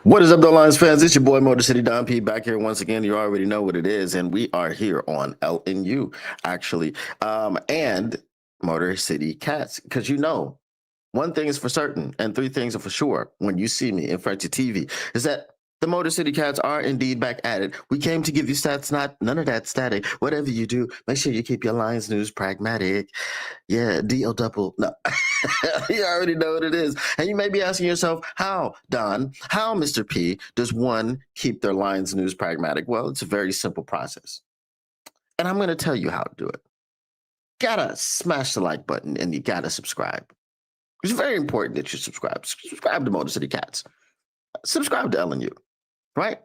What is up, though, Lions fans? It's your boy Motor City Don P back here once again. You already know what it is, and we are here on LNU, actually, and Motor City Cats, because one thing is for certain, and three things are for sure. When you see me in front of your TV, is that the Motor City Cats are indeed back at it. We came to give you stats, not none of that static. Whatever you do, make sure you keep your Lions news pragmatic. Yeah, DL double. No, you already know what it is. And you may be asking yourself, how, Don, how, Mr. P, does one keep their Lions news pragmatic? Well, it's a very simple process. And I'm going to tell you how to do it. Gotta smash the like button and you gotta subscribe. It's very important that you subscribe. Subscribe to Motor City Cats. Subscribe to LNU, right?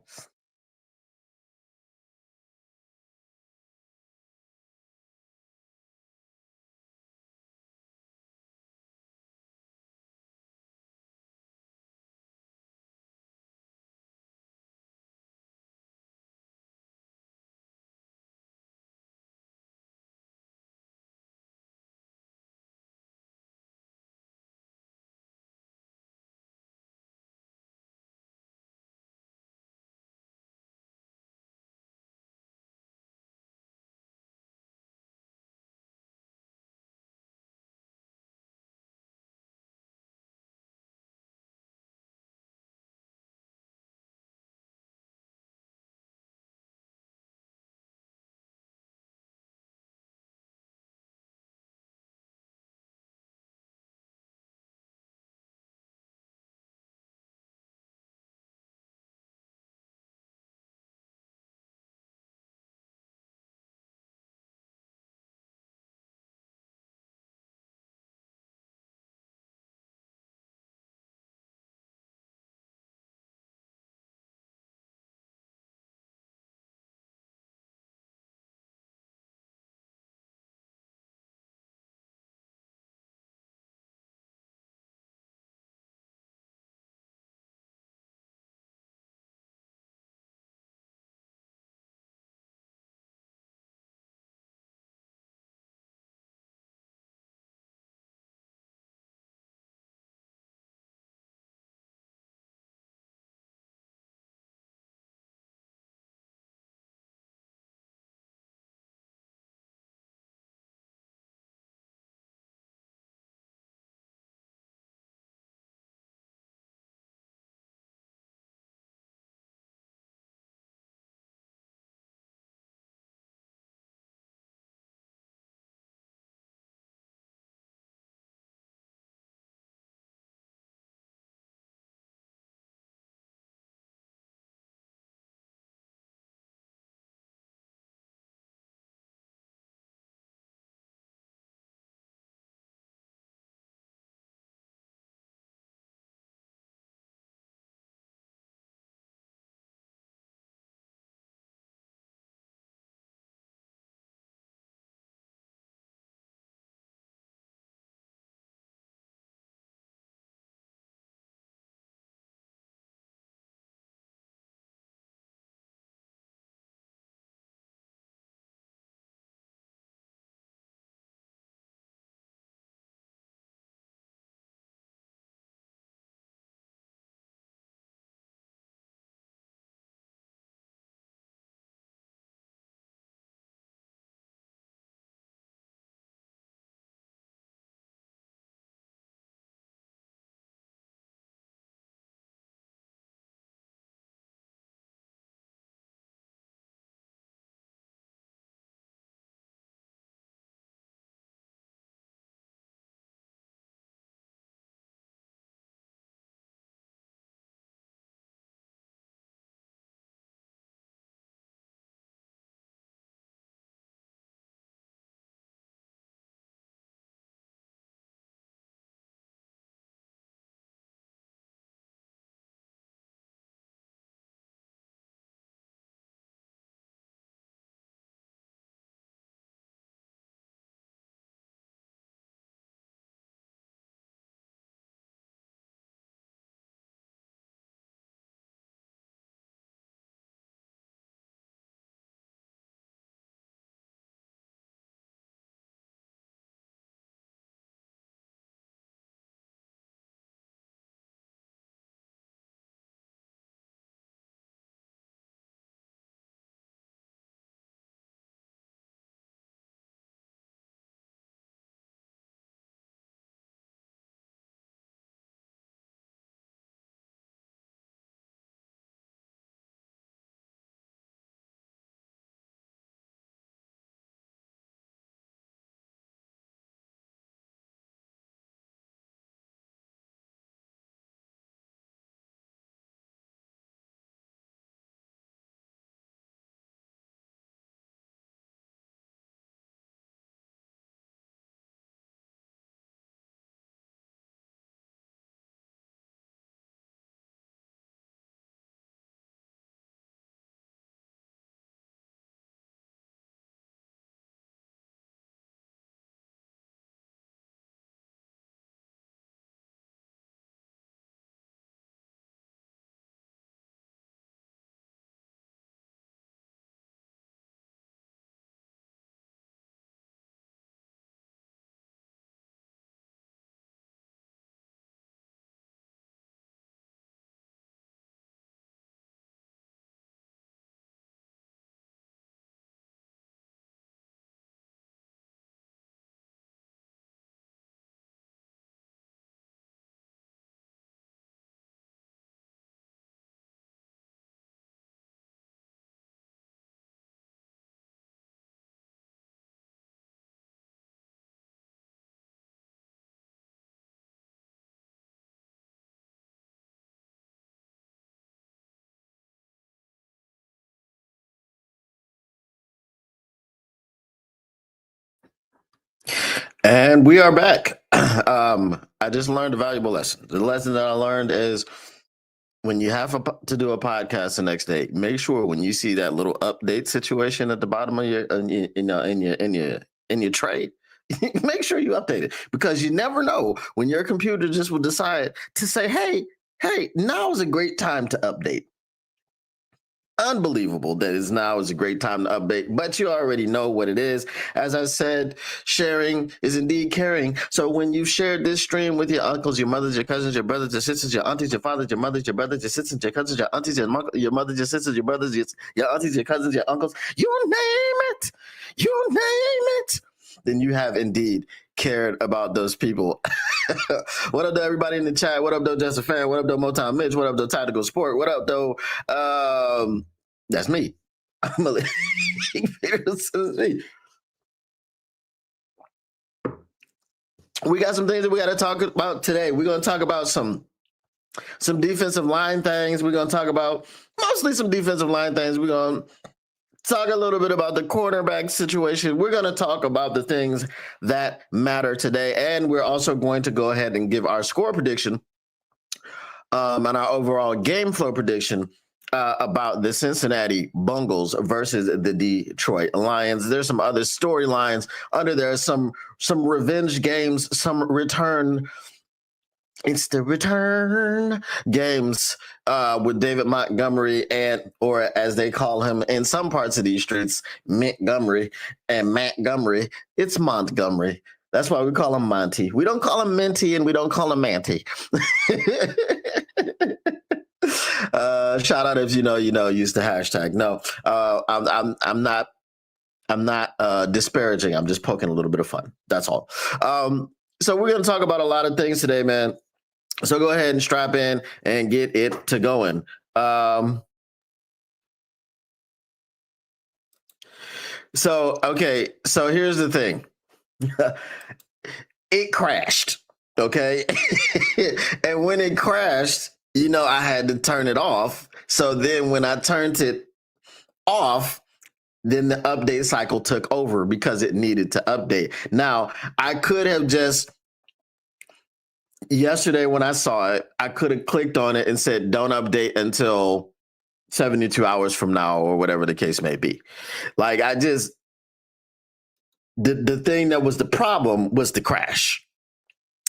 And we are back. I just learned a valuable lesson. The lesson that I learned is when you have to do a podcast the next day, make sure when you see that little update situation at the bottom of your in your tray, make sure you update it because you never know when your computer just will decide to say, "Hey, now is a great time to update." Unbelievable that now is a great time to update, but you already know what it is. As I said, sharing is indeed caring. So when you shared this stream with your uncles, your mothers, your cousins, your brothers, your sisters, your aunties, your fathers, your mothers, your brothers, your sisters, your cousins, your aunties, your mothers, your sisters, your brothers, your aunties, your cousins, your uncles, you name it, then you have indeed cared about those people. What up, though, everybody in the chat? What up, though, Just a Fan? What up, though, Motown Mitch? What up, though, Tactical Sport? What up, though? That's me. I'm a me. We got some things that we got to talk about today. We're going to talk about some defensive line things. We're going to talk about mostly some defensive line things. We're going to talk a little bit about the cornerback situation. We're going to talk about the things that matter today. And we're also going to go ahead and give our score prediction and our overall game flow prediction about the Cincinnati Bengals versus the Detroit Lions. There's some other storylines under there, some revenge games, some return. It's the return games with David Montgomery or as they call him in some parts of these streets, Montgomery and Montgomery. It's Montgomery. That's why we call him Monty. We don't call him Minty and we don't call him Manty. Shout out if you know, use the hashtag. No, I'm not disparaging. I'm just poking a little bit of fun. That's all. So we're going to talk about a lot of things today, man. So go ahead and strap in and get it to going. So here's the thing. It crashed. Okay. And when it crashed, I had to turn it off. So then when I turned it off, then the update cycle took over because it needed to update. Now, I could have just, yesterday when I saw it, I could have clicked on it and said, don't update until 72 hours from now or whatever the case may be. Like the thing that was the problem was the crash.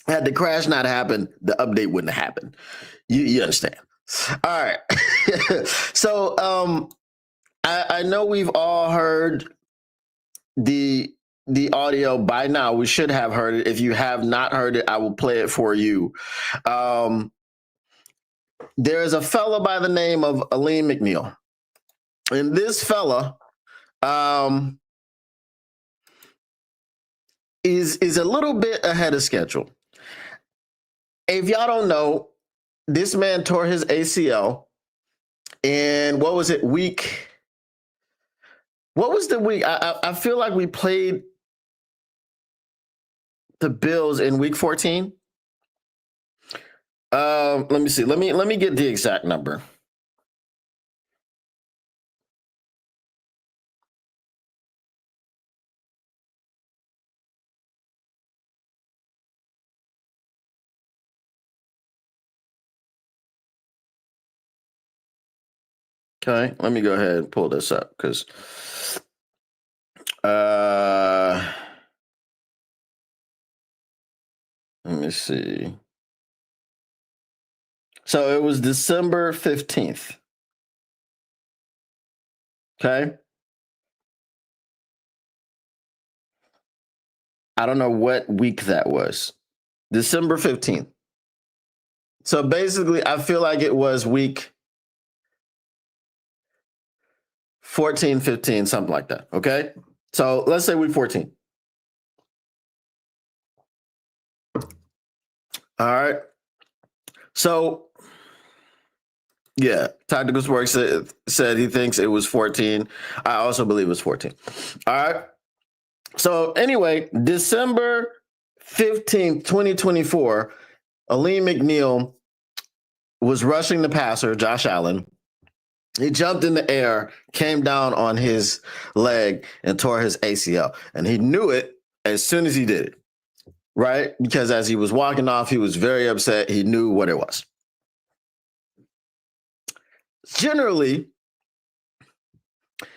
Had the crash not happened, the update wouldn't have happened. You understand? All right. So I know we've all heard the audio by now. We should have heard it. If you have not heard it, I will play it for you. There is a fella by the name of Alim McNeill. And this fella is a little bit ahead of schedule. If y'all don't know, this man tore his ACL in, what was it, week? What was the week? I feel like we played the Bills in week 14. Let me see. Let me get the exact number. Okay, let me go ahead and pull this up because let me see. So it was December 15th. Okay. I don't know what week that was. December 15th. So basically, I feel like it was week 14, 15, something like that. Okay. So let's say week 14. All right. So, yeah, Tactical Sports said he thinks it was 14. I also believe it was 14. All right. So, anyway, December 15th, 2024, Alim McNeill was rushing the passer, Josh Allen. He jumped in the air, came down on his leg, and tore his ACL. And he knew it as soon as he did it. right? Because as he was walking off, he was very upset. He knew what it was. Generally,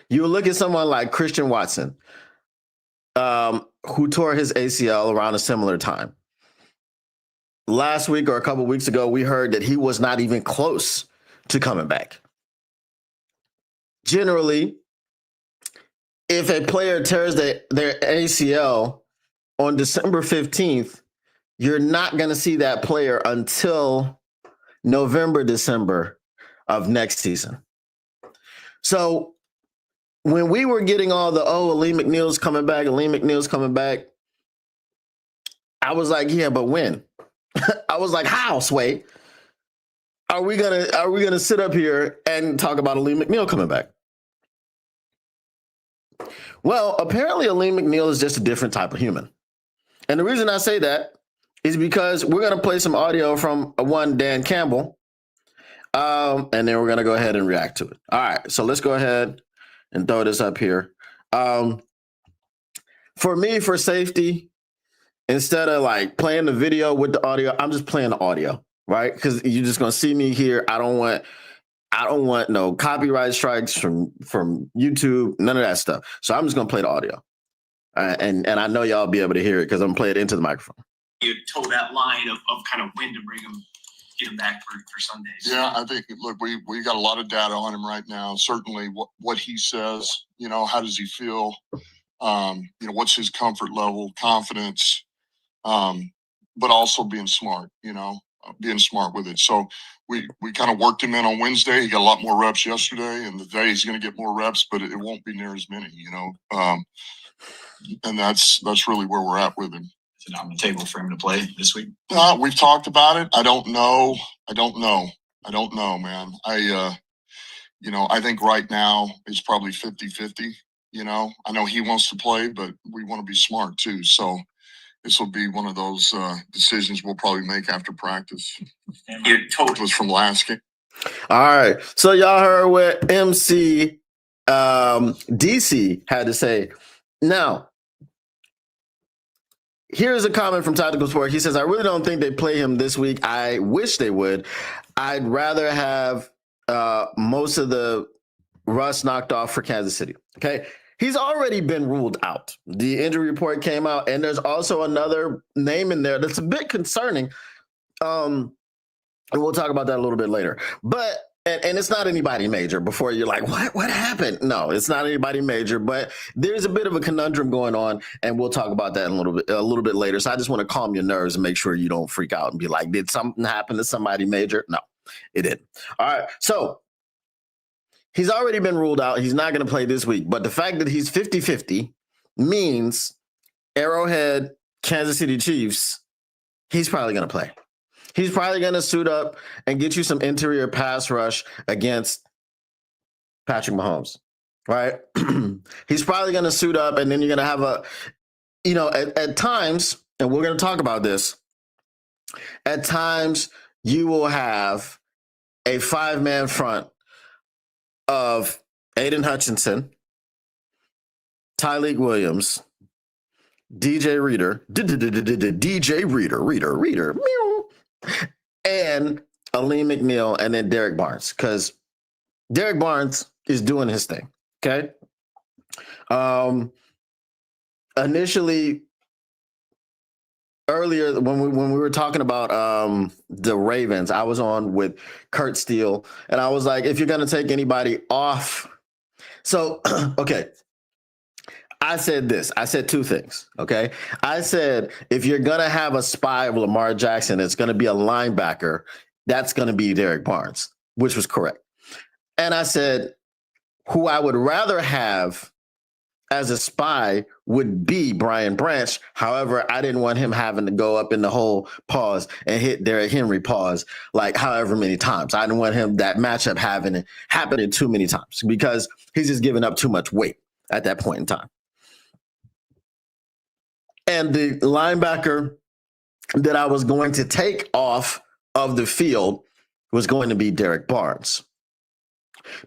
you look at someone like Christian Watson, who tore his ACL around a similar time. Last week or a couple of weeks ago, we heard that he was not even close to coming back. Generally, if a player tears their ACL on December 15th, you're not going to see that player until November, December of next season. So when we were getting all the, Aleem McNeil's coming back, I was like, yeah, but when? I was like, how, Sway? Are we gonna sit up here and talk about Aleem McNeil coming back? Well, apparently Aleem McNeil is just a different type of human. And the reason I say that is because we're going to play some audio from one Dan Campbell, and then we're going to go ahead and react to it. All right, so let's go ahead and throw this up here. For me, for safety, instead of like playing the video with the audio, I'm just playing the audio, right? Because you're just going to see me here. I don't want no copyright strikes from YouTube, none of that stuff. So I'm just going to play the audio. And I know y'all be able to hear it because I'm playing it into the microphone. You toe that line of kind of when to get him back for Sundays. Yeah, I think, look, we got a lot of data on him right now. Certainly what he says, how does he feel? What's his comfort level, confidence, but also being smart, being smart with it. So we kind of worked him in on Wednesday. He got a lot more reps yesterday, and today he's going to get more reps, but it won't be near as many, and that's really where we're at with him. Is it on the table for him to play this week? We've talked about it. I don't know, man. I think right now it's probably 50-50. I know he wants to play, but we want to be smart too. So this will be one of those decisions we'll probably make after practice. It was from last game. All right. So y'all heard what MC DC had to say. Now, here's a comment from Tactical Sport. He says, I really don't think they play him this week. I wish they would. I'd rather have most of the rust knocked off for Kansas City. Okay. He's already been ruled out. The injury report came out, and there's also another name in there that's a bit concerning. And we'll talk about that a little bit later. But and it's not anybody major before you're like, what happened? No, it's not anybody major, but there's a bit of a conundrum going on, and we'll talk about that in a little bit later. So I just want to calm your nerves and make sure you don't freak out and be like, did something happen to somebody major? No, it didn't. All right. So he's already been ruled out. He's not going to play this week. But the fact that he's 50-50 means Arrowhead, Kansas City Chiefs, he's probably going to play. He's probably going to suit up and get you some interior pass rush against Patrick Mahomes, right? He's probably going to suit up, and then you're going to have at times, and we're going to talk about this, at times you will have a 5-man front of Aiden Hutchinson, Tyleik Williams, DJ Reader, and Aleem McNeil, and then Derek Barnes, because Derek Barnes is doing his thing. Okay. Initially, earlier when we were talking about the Ravens, I was on with Kurt Steele, and I was like, if you're going to take anybody off. So, okay. I said this. I said two things, okay? I said, if you're going to have a spy of Lamar Jackson, it's going to be a linebacker, that's going to be Derek Barnes, which was correct. And I said, who I would rather have as a spy would be Brian Branch. However, I didn't want him having to go up in the hole, pause, and hit Derrick Henry, pause, like however many times. I didn't want him, that matchup happening too many times, because he's just giving up too much weight at that point in time. And the linebacker that I was going to take off of the field was going to be Derek Barnes.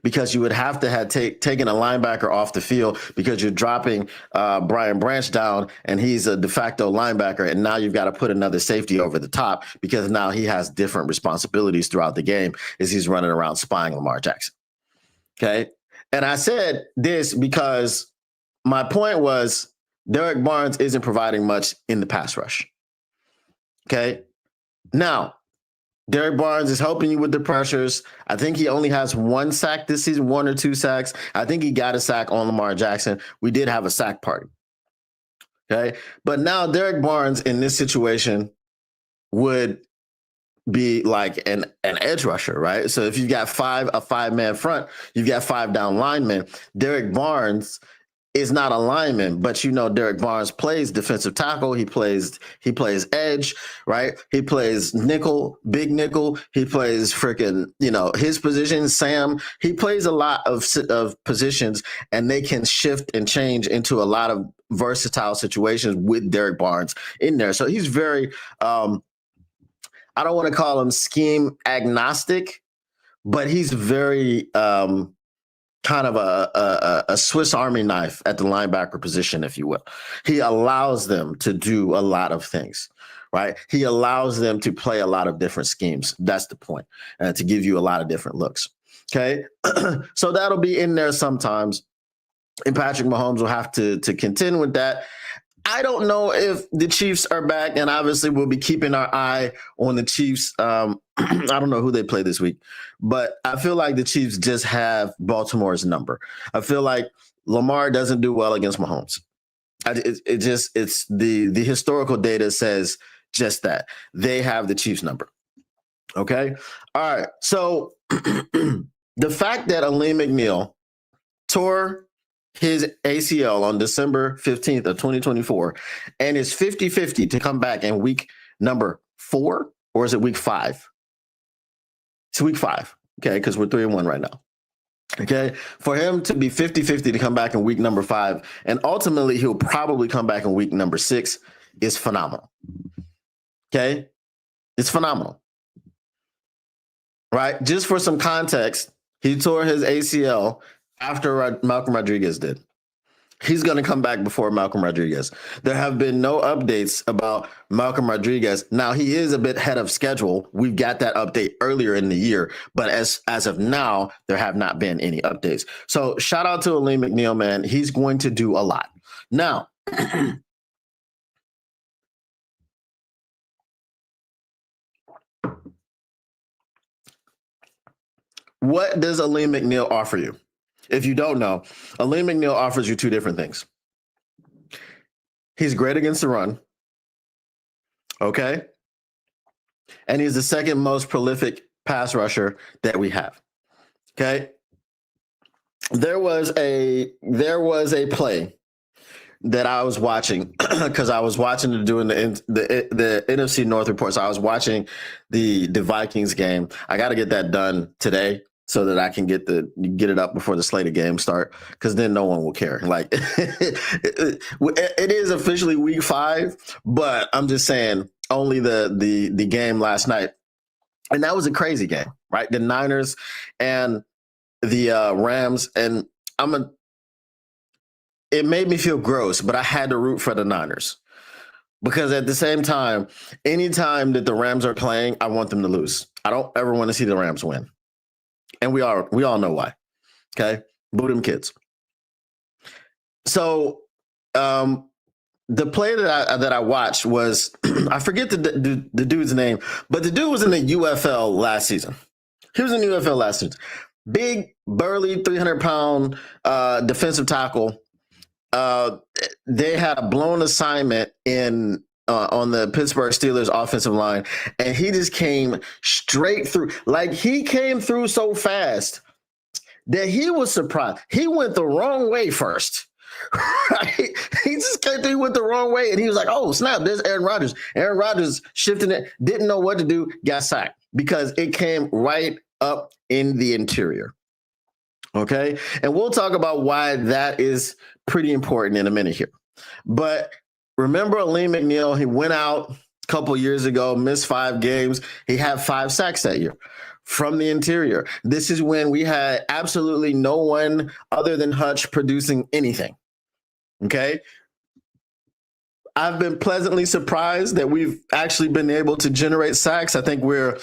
because you would have to have taken a linebacker off the field because you're dropping Brian Branch down and he's a de facto linebacker. And now you've got to put another safety over the top because now he has different responsibilities throughout the game as he's running around spying Lamar Jackson. Okay. And I said this because my point was Derek Barnes isn't providing much in the pass rush. Okay. Now, Derek Barnes is helping you with the pressures. I think he only has 1 sack this season, 1 or 2 sacks. I think he got a sack on Lamar Jackson. We did have a sack party. Okay. But now Derek Barnes in this situation would be like an edge rusher, right? So if you've got a 5-man front, you've got 5 down linemen. Derek Barnes is not a lineman, but Derek Barnes plays defensive tackle. He plays edge, right? He plays nickel, big nickel. He plays freaking, his position, Sam. He plays a lot of positions, and they can shift and change into a lot of versatile situations with Derek Barnes in there. So he's very, I don't want to call him scheme agnostic, but he's very, kind of a Swiss Army knife at the linebacker position, if you will. He allows them to do a lot of things, right? He allows them to play a lot of different schemes. That's the point, to give you a lot of different looks. Okay, so that'll be in there sometimes, and Patrick Mahomes will have to contend with that. I don't know if the Chiefs are back, and obviously we'll be keeping our eye on the Chiefs. I don't know who they play this week, but I feel like the Chiefs just have Baltimore's number. I feel like Lamar doesn't do well against Mahomes. It's the historical data says just that. They have the Chiefs number. Okay? All right. So the fact that Aleem McNeil tore his ACL on December 15th of 2024 and is 50-50 to come back in week number 4, or is it week 5? It's week 5. Okay. Because we're 3-1 right now. Okay. For him to be 50-50 to come back in week number 5, and ultimately he'll probably come back in week number 6, is phenomenal. Okay. It's phenomenal. Right. Just for some context, he tore his ACL after Malcolm Rodriguez did. He's going to come back before Malcolm Rodriguez. There have been no updates about Malcolm Rodriguez. Now, he is a bit ahead of schedule. We've got that update earlier in the year, but as of now, there have not been any updates. So shout out to Aleem McNeil, man. He's going to do a lot. Now, what does Aleem McNeil offer you? If you don't know, Aleem McNeil offers you 2 different things. He's great against the run. Okay. And he's the second most prolific pass rusher that we have. Okay. There was a play that I was watching because I was watching doing the NFC North reports. I was watching the Vikings game. I got to get that done today, so that I can get it up before the slate of games start, because then no one will care. Like it is officially week 5, but I'm just saying only the game last night, and that was a crazy game, right? The Niners and the Rams, and it made me feel gross, but I had to root for the Niners because at the same time, anytime that the Rams are playing, I want them to lose. I don't ever want to see the Rams win. And we all know why. Okay. Boo them kids. So the play that I watched was, I forget the dude's name, but the dude was in the UFL last season. He was in the UFL last season. Big, burly, 300-pound defensive tackle. They had a blown assignment on the Pittsburgh Steelers offensive line, and he just came straight through. Like, he came through so fast that he was surprised. He went the wrong way first. Right? He just came through, went the wrong way, and he was like, oh, snap, there's Aaron Rodgers. Aaron Rodgers shifting it, didn't know what to do, got sacked because it came right up in the interior. Okay? And we'll talk about why that is pretty important in a minute here. But remember Aleem McNeil, he went out a couple years ago, missed 5 games. He had 5 sacks that year, from the interior. This is when we had absolutely no one other than Hutch producing anything. Okay. I've been pleasantly surprised that we've actually been able to generate sacks. I think we're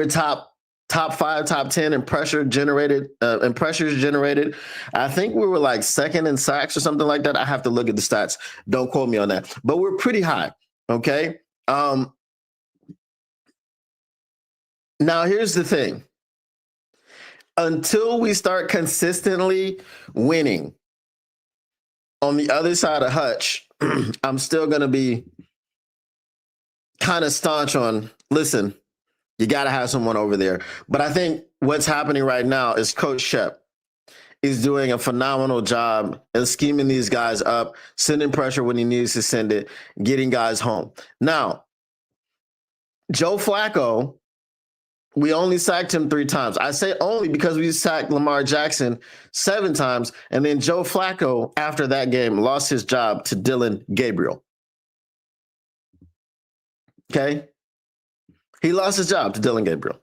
top 5, top 10 in pressures generated. I think we were like second in sacks or something like that. I have to look at the stats. Don't quote me on that, but we're pretty high. Okay. Now here's the thing. Until we start consistently winning on the other side of Hutch, I'm still going to be kind of staunch on, listen, you got to have someone over there. But I think what's happening right now is Coach Shep is doing a phenomenal job in scheming these guys up, sending pressure when he needs to send it, getting guys home. Now, Joe Flacco, we only sacked him 3 times. I say only because we sacked Lamar Jackson 7 times, and then Joe Flacco, after that game, lost his job to Dillon Gabriel. Okay? He lost his job to Dillon Gabriel.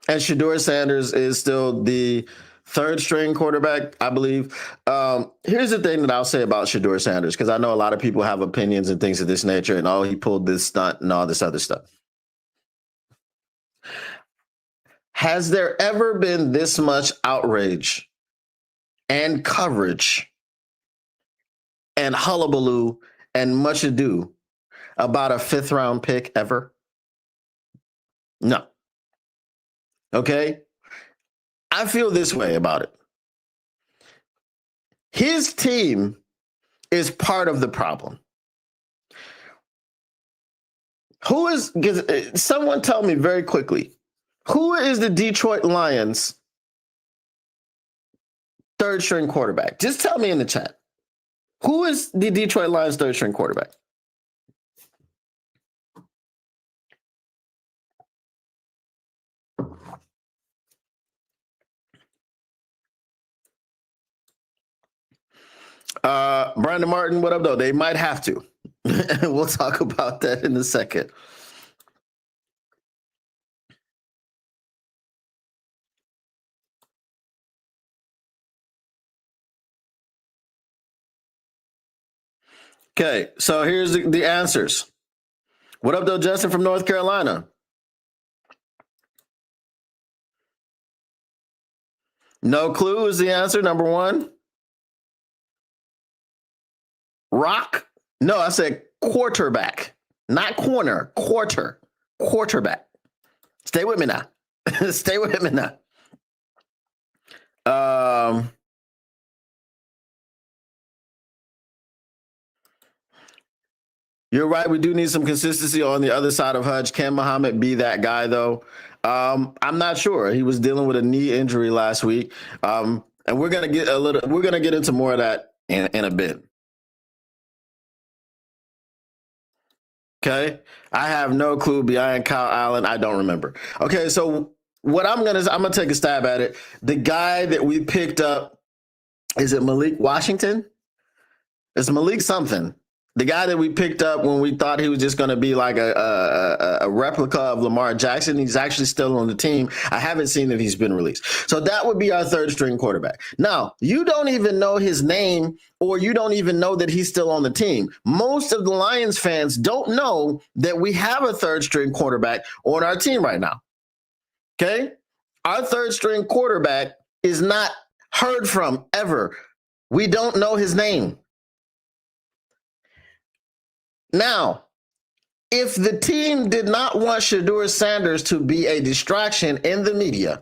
And Shedeur Sanders is still the 3rd-string quarterback, I believe. Here's the thing that I'll say about Shedeur Sanders, because I know a lot of people have opinions and things of this nature, and, oh, he pulled this stunt and all this other stuff. Has there ever been this much outrage and coverage and hullabaloo and much ado about a 5th-round pick ever? No. Okay? I feel this way about it. His team is part of the problem. Someone tell me very quickly, who is the Detroit Lions 3rd-string quarterback? Just tell me in the chat. Who is the Detroit Lions 3rd-string quarterback? Brandon Martin, what up, though? They might have to. We'll talk about that in a second. Okay, so here's the answers. What up, though, Justin from North Carolina? No clue is the answer, number 1. Rock? No, I said quarterback, not corner, quarterback. Stay with me now. Stay with me now. You're right. We do need some consistency on the other side of Hutch. Can Muhammad be that guy, though? I'm not sure. He was dealing with a knee injury last week. And we're gonna get into more of that in a bit. Okay. I have no clue behind Kyle Allen. I don't remember. Okay, so what I'm gonna take a stab at it. The guy that we picked up, is it Malik Washington? It's Malik something. The guy that we picked up when we thought he was just going to be like a replica of Lamar Jackson, he's actually still on the team. I haven't seen if he's been released. So that would be our 3rd-string quarterback. Now, you don't even know his name, or you don't even know that he's still on the team. Most of the Lions fans don't know that we have a 3rd-string quarterback on our team right now. Okay? Our 3rd-string quarterback is not heard from ever. We don't know his name. Now, if the team did not want Shedeur Sanders to be a distraction in the media,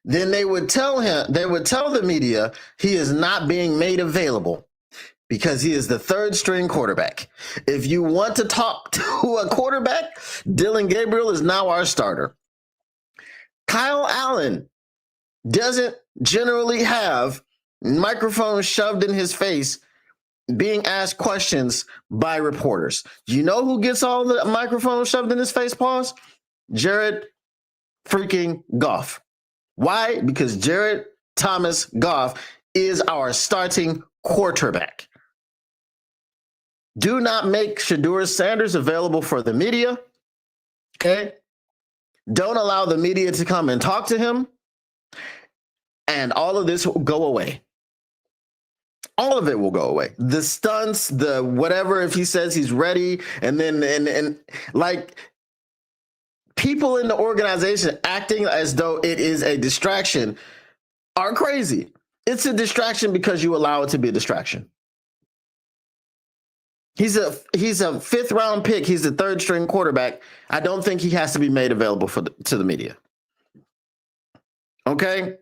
then they would tell the media he is not being made available because he is the 3rd-string quarterback. If you want to talk to a quarterback, Dillon Gabriel is now our starter. Kyle Allen doesn't generally have microphones shoved in his face being asked questions by reporters. You know who gets all the microphones shoved in his face, pause? Jared freaking Goff. Why? Because Jared Thomas Goff is our starting quarterback. Do not make Shedeur Sanders available for the media. Okay? Don't allow the media to come and talk to him, and all of this will go away. All of it will go away. The stunts, the whatever, if he says he's ready, and then and like people in the organization acting as though it is a distraction are crazy. It's a distraction because you allow it to be a distraction. He's a 5th round pick. He's the 3rd string quarterback. I don't think he has to be made available to the media. Okay?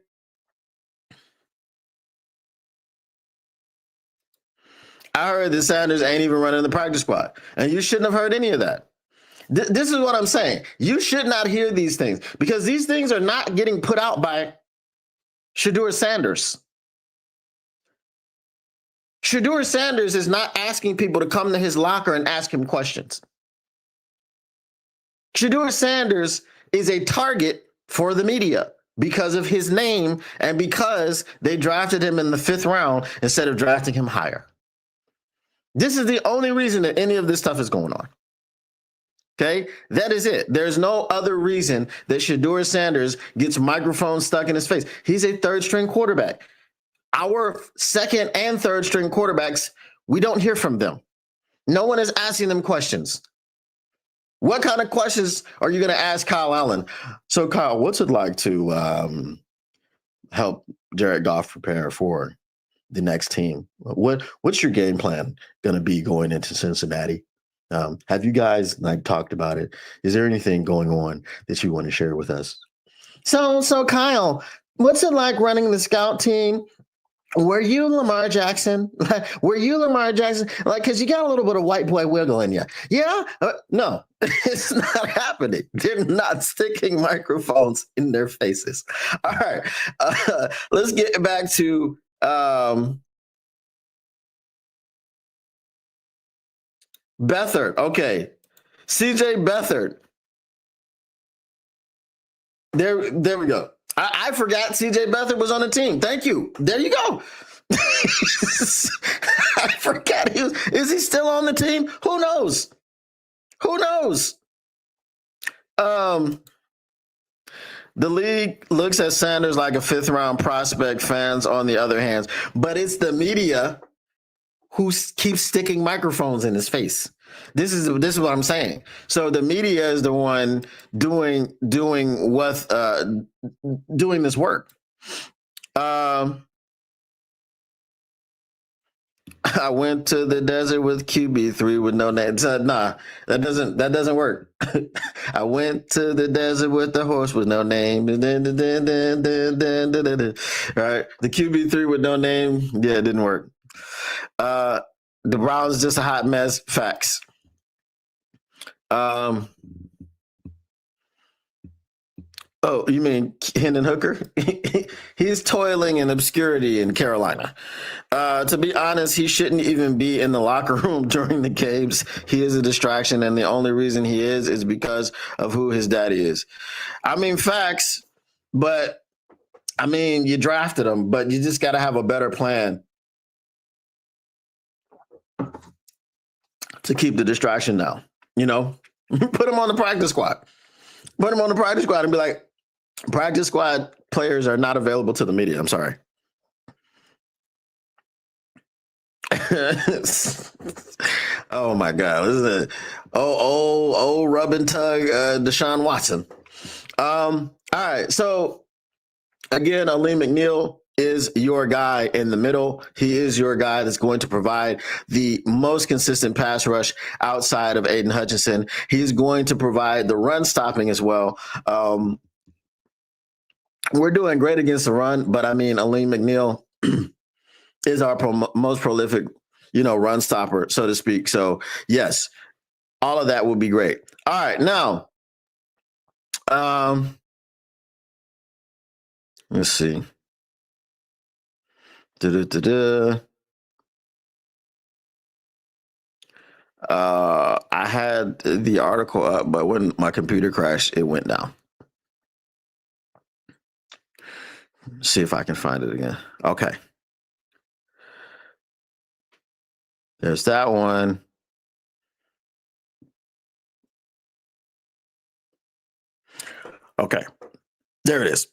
I heard that Sanders ain't even running the practice squad, and you shouldn't have heard any of that. This is what I'm saying. You should not hear these things because these things are not getting put out by Shedeur Sanders. Shedeur Sanders is not asking people to come to his locker and ask him questions. Shedeur Sanders is a target for the media because of his name and because they drafted him in the 5th round instead of drafting him higher. This is the only reason that any of this stuff is going on. Okay, that is it. There's no other reason that Shedeur Sanders gets microphones stuck in his face. He's a 3rd string quarterback. Our 2nd and 3rd string quarterbacks, we don't hear from them. No one is asking them questions. What kind of questions are you going to ask Kyle Allen? So, Kyle, what's it like to help Jared Goff prepare for the next team? What's your game plan going to be going into Cincinnati? Have you guys talked about it? Is there anything going on that you want to share with us? So Kyle, what's it like running the scout team? Were you Lamar Jackson? Were you Lamar Jackson? Because you got a little bit of white boy wiggle in you. Yeah? No, it's not happening. They're not sticking microphones in their faces. All right. Let's get back to Beathard. Okay. CJ Beathard. There we go. I forgot CJ Beathard was on the team. Thank you. There you go. I forgot is he still on the team? Who knows? Who knows? The league looks at Sanders like a 5th round prospect, fans on the other hand, but it's the media who keeps sticking microphones in his face. This is what I'm saying. So the media is the one doing this work. I went to the desert with QB3 with no name. Nah, that doesn't work. I went to the desert with the horse with no name. Right? The QB3 with no name. Yeah, it didn't work. The Browns just a hot mess. Facts. Oh, you mean Hendon Hooker? He's toiling in obscurity in Carolina. To be honest, he shouldn't even be in the locker room during the games. He is a distraction, and the only reason he is because of who his daddy is. I mean, facts, but I mean, you drafted him, but you just got to have a better plan to keep the distraction down. You know, put him on the practice squad. Put him on the practice squad and be like, practice squad players are not available to the media. I'm sorry. Oh my God. This is old rub and tug Deshaun Watson. All right. So again, Aleem McNeil is your guy in the middle. He is your guy that's going to provide the most consistent pass rush outside of Aiden Hutchinson. He's going to provide the run stopping as well. We're doing great against the run, but I mean, Aleem McNeil is our most prolific, run stopper, so to speak. So yes, all of that would be great. All right, now, let's see. I had the article up, but when my computer crashed, it went down. See if I can find it again. Okay. There's that one. Okay, there it is.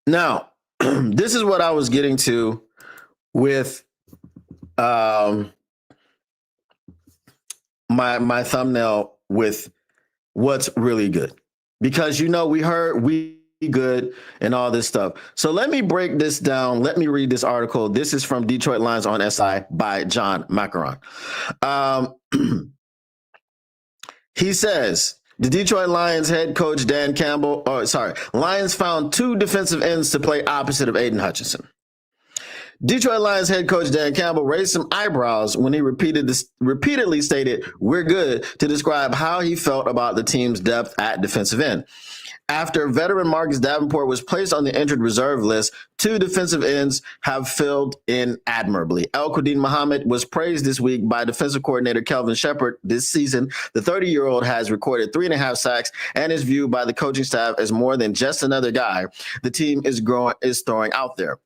Now, this is what I was getting to with my thumbnail with what's really good, because we heard we good and all this stuff. So let me break this down. Let me read this article. This is from Detroit Lions on SI by John Macaron. He says the Detroit Lions head coach Dan Campbell, Lions found 2 defensive ends to play opposite of Aiden Hutchinson. Detroit Lions head coach Dan Campbell raised some eyebrows when he repeatedly stated, "We're good," to describe how he felt about the team's depth at defensive end. After veteran Marcus Davenport was placed on the injured reserve list, 2 defensive ends have filled in admirably. El-Quadin Muhammad was praised this week by defensive coordinator Kelvin Shepard. This season, the 30-year-old has recorded 3.5 sacks and is viewed by the coaching staff as more than just another guy the team is throwing out there.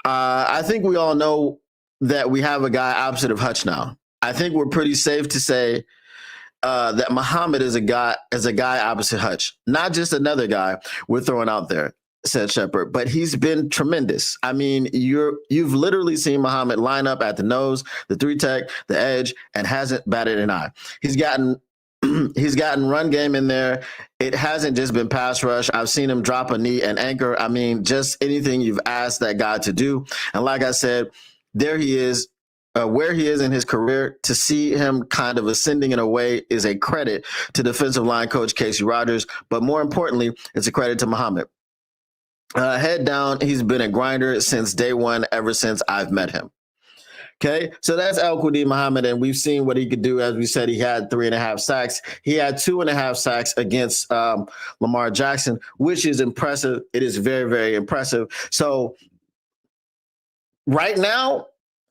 I think we all know that we have a guy opposite of Hutch now. I think we're pretty safe to say that Muhammad is a guy opposite Hutch, not just another guy we're throwing out there, said Shepard, but he's been tremendous. I mean, you've literally seen Muhammad line up at the nose, the 3-tech, the edge, and hasn't batted an eye. He's gotten run game in there. It hasn't just been pass rush. I've seen him drop a knee and anchor. I mean, just anything you've asked that guy to do. And like I said, there he is. Where he is in his career, to see him kind of ascending in a way is a credit to defensive line coach Casey Rogers, but more importantly, it's a credit to Muhammad. Head down, he's been a grinder since day one, ever since I've met him. Okay, so that's El-Quadin Muhammad, and we've seen what he could do. As we said, he had 3.5 sacks. He had 2.5 sacks against Lamar Jackson, which is impressive. It is very, very impressive. So right now,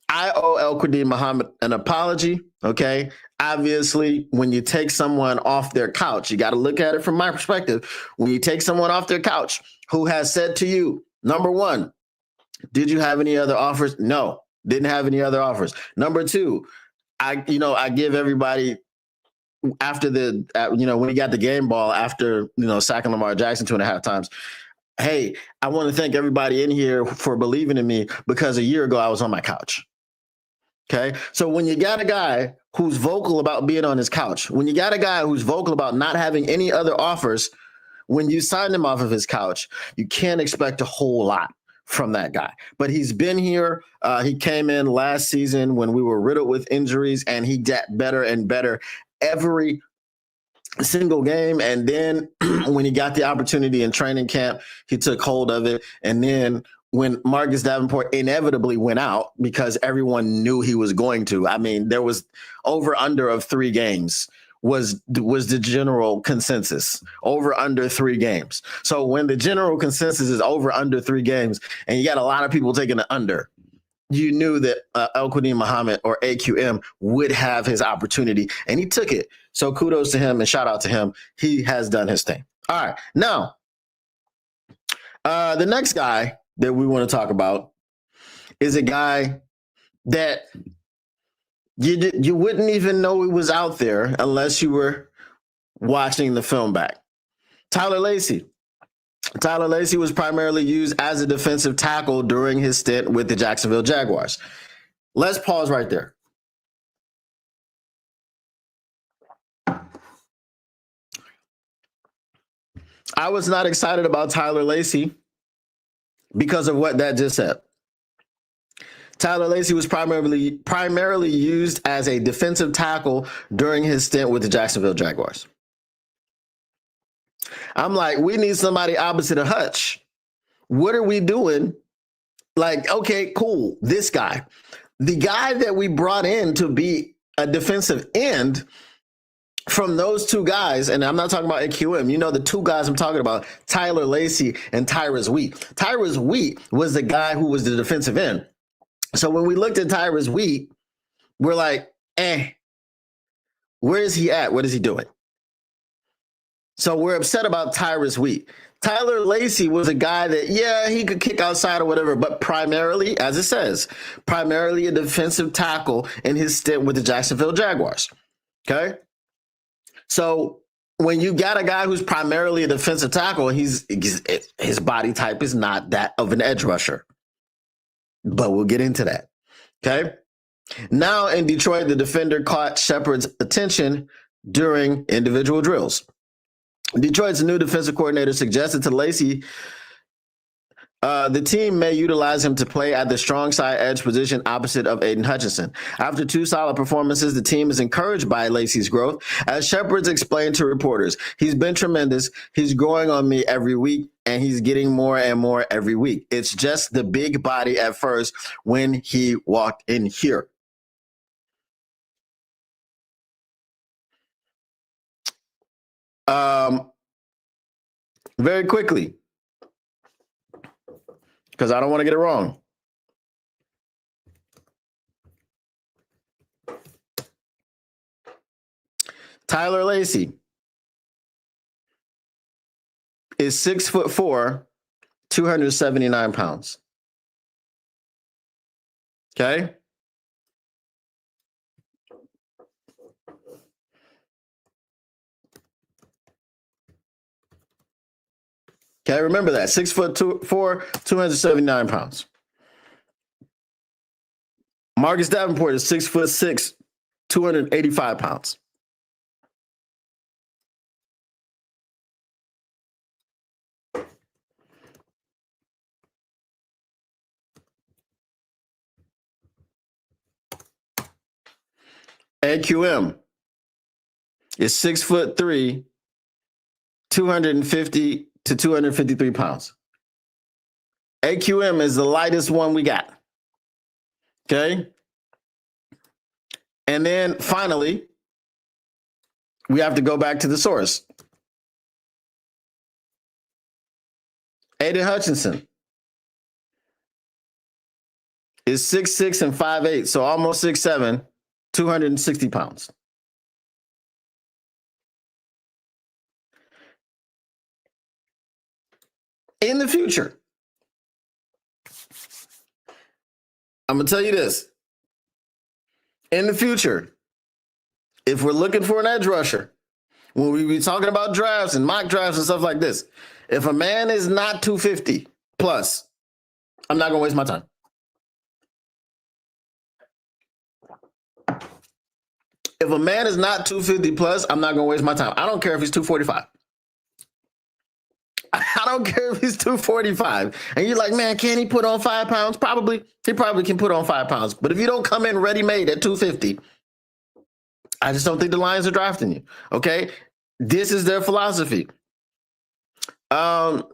I owe El-Quadin Muhammad an apology, okay? Obviously, when you take someone off their couch, you got to look at it from my perspective. When you take someone off their couch who has said to you, number 1, did you have any other offers? No, didn't have any other offers. Number 2, I give everybody after when he got the game ball after, sacking Lamar Jackson 2.5 times. Hey, I want to thank everybody in here for believing in me, because a year ago I was on my couch. Okay, so when you got a guy who's vocal about being on his couch, when you got a guy who's vocal about not having any other offers, when you sign him off of his couch, you can't expect a whole lot from that guy. But he's been here. He came in last season when we were riddled with injuries, and he got better and better every single game. And then when he got the opportunity in training camp, he took hold of it. And then when Marcus Davenport inevitably went out, because everyone knew he was going to, I mean, there was over under of 3 games was the general consensus, over under 3 games. So when the general consensus is over under 3 games and you got a lot of people taking the under, you knew that El-Quadin Muhammad, or AQM, would have his opportunity, and he took it. So kudos to him and shout out to him. He has done his thing. All right. Now, the next guy that we want to talk about is a guy that you wouldn't even know he was out there unless you were watching the film back. Tyler Lacy. Tyler Lacy was primarily used as a defensive tackle during his stint with the Jacksonville Jaguars. Let's pause right there. I was not excited about Tyler Lacy because of what that just said. Tyler Lacy was primarily used as a defensive tackle during his stint with the Jacksonville Jaguars. I'm like, we need somebody opposite of Hutch. What are we doing? Like, okay, cool. This guy, the guy that we brought in to be a defensive end from those 2 guys, and I'm not talking about AQM. You know the 2 guys I'm talking about, Tyler Lacy and Tyrus Wheat. Tyrus Wheat was the guy who was the defensive end. So when we looked at Tyrus Wheat, we're like, where is he at? What is he doing? So we're upset about Tyrus Wheat. Tyler Lacy was a guy that, yeah, he could kick outside or whatever, but primarily, as it says, primarily a defensive tackle in his stint with the Jacksonville Jaguars. Okay? So when you got a guy who's primarily a defensive tackle, his body type is not that of an edge rusher. But we'll get into that. Okay. Now in Detroit, the defender caught Shepard's attention during individual drills. Detroit's new defensive coordinator suggested to Lacy the team may utilize him to play at the strong side edge position opposite of Aiden Hutchinson. After 2 solid performances, the team is encouraged by Lacy's growth. As Shepard's explained to reporters, he's been tremendous. He's growing on me every week, and he's getting more and more every week. It's just the big body at first when he walked in here. Very quickly, because I don't want to get it wrong. Tyler Lacy is 6'4", 279 pounds. Okay. Okay, remember that. 6'4", 279 pounds. Marcus Davenport is 6'6", 285 pounds. AQM is 6'3", 250 to 253 pounds. AQM is the lightest one we got. Okay. And then finally, we have to go back to the source. Aiden Hutchinson is 6'6" and 5'8", so almost 6'7", 260 pounds. In the future, I'm going to tell you this. In the future, if we're looking for an edge rusher, when we be talking about drafts and mock drafts and stuff like this, if a man is not 250 plus, I'm not going to waste my time. If a man is not 250 plus, I'm not going to waste my time. I don't care if he's 245. I don't care if he's 245. And you're like, man, can he put on 5 pounds? Probably. He probably can put on 5 pounds. But if you don't come in ready-made at 250, I just don't think the Lions are drafting you. Okay? This is their philosophy. All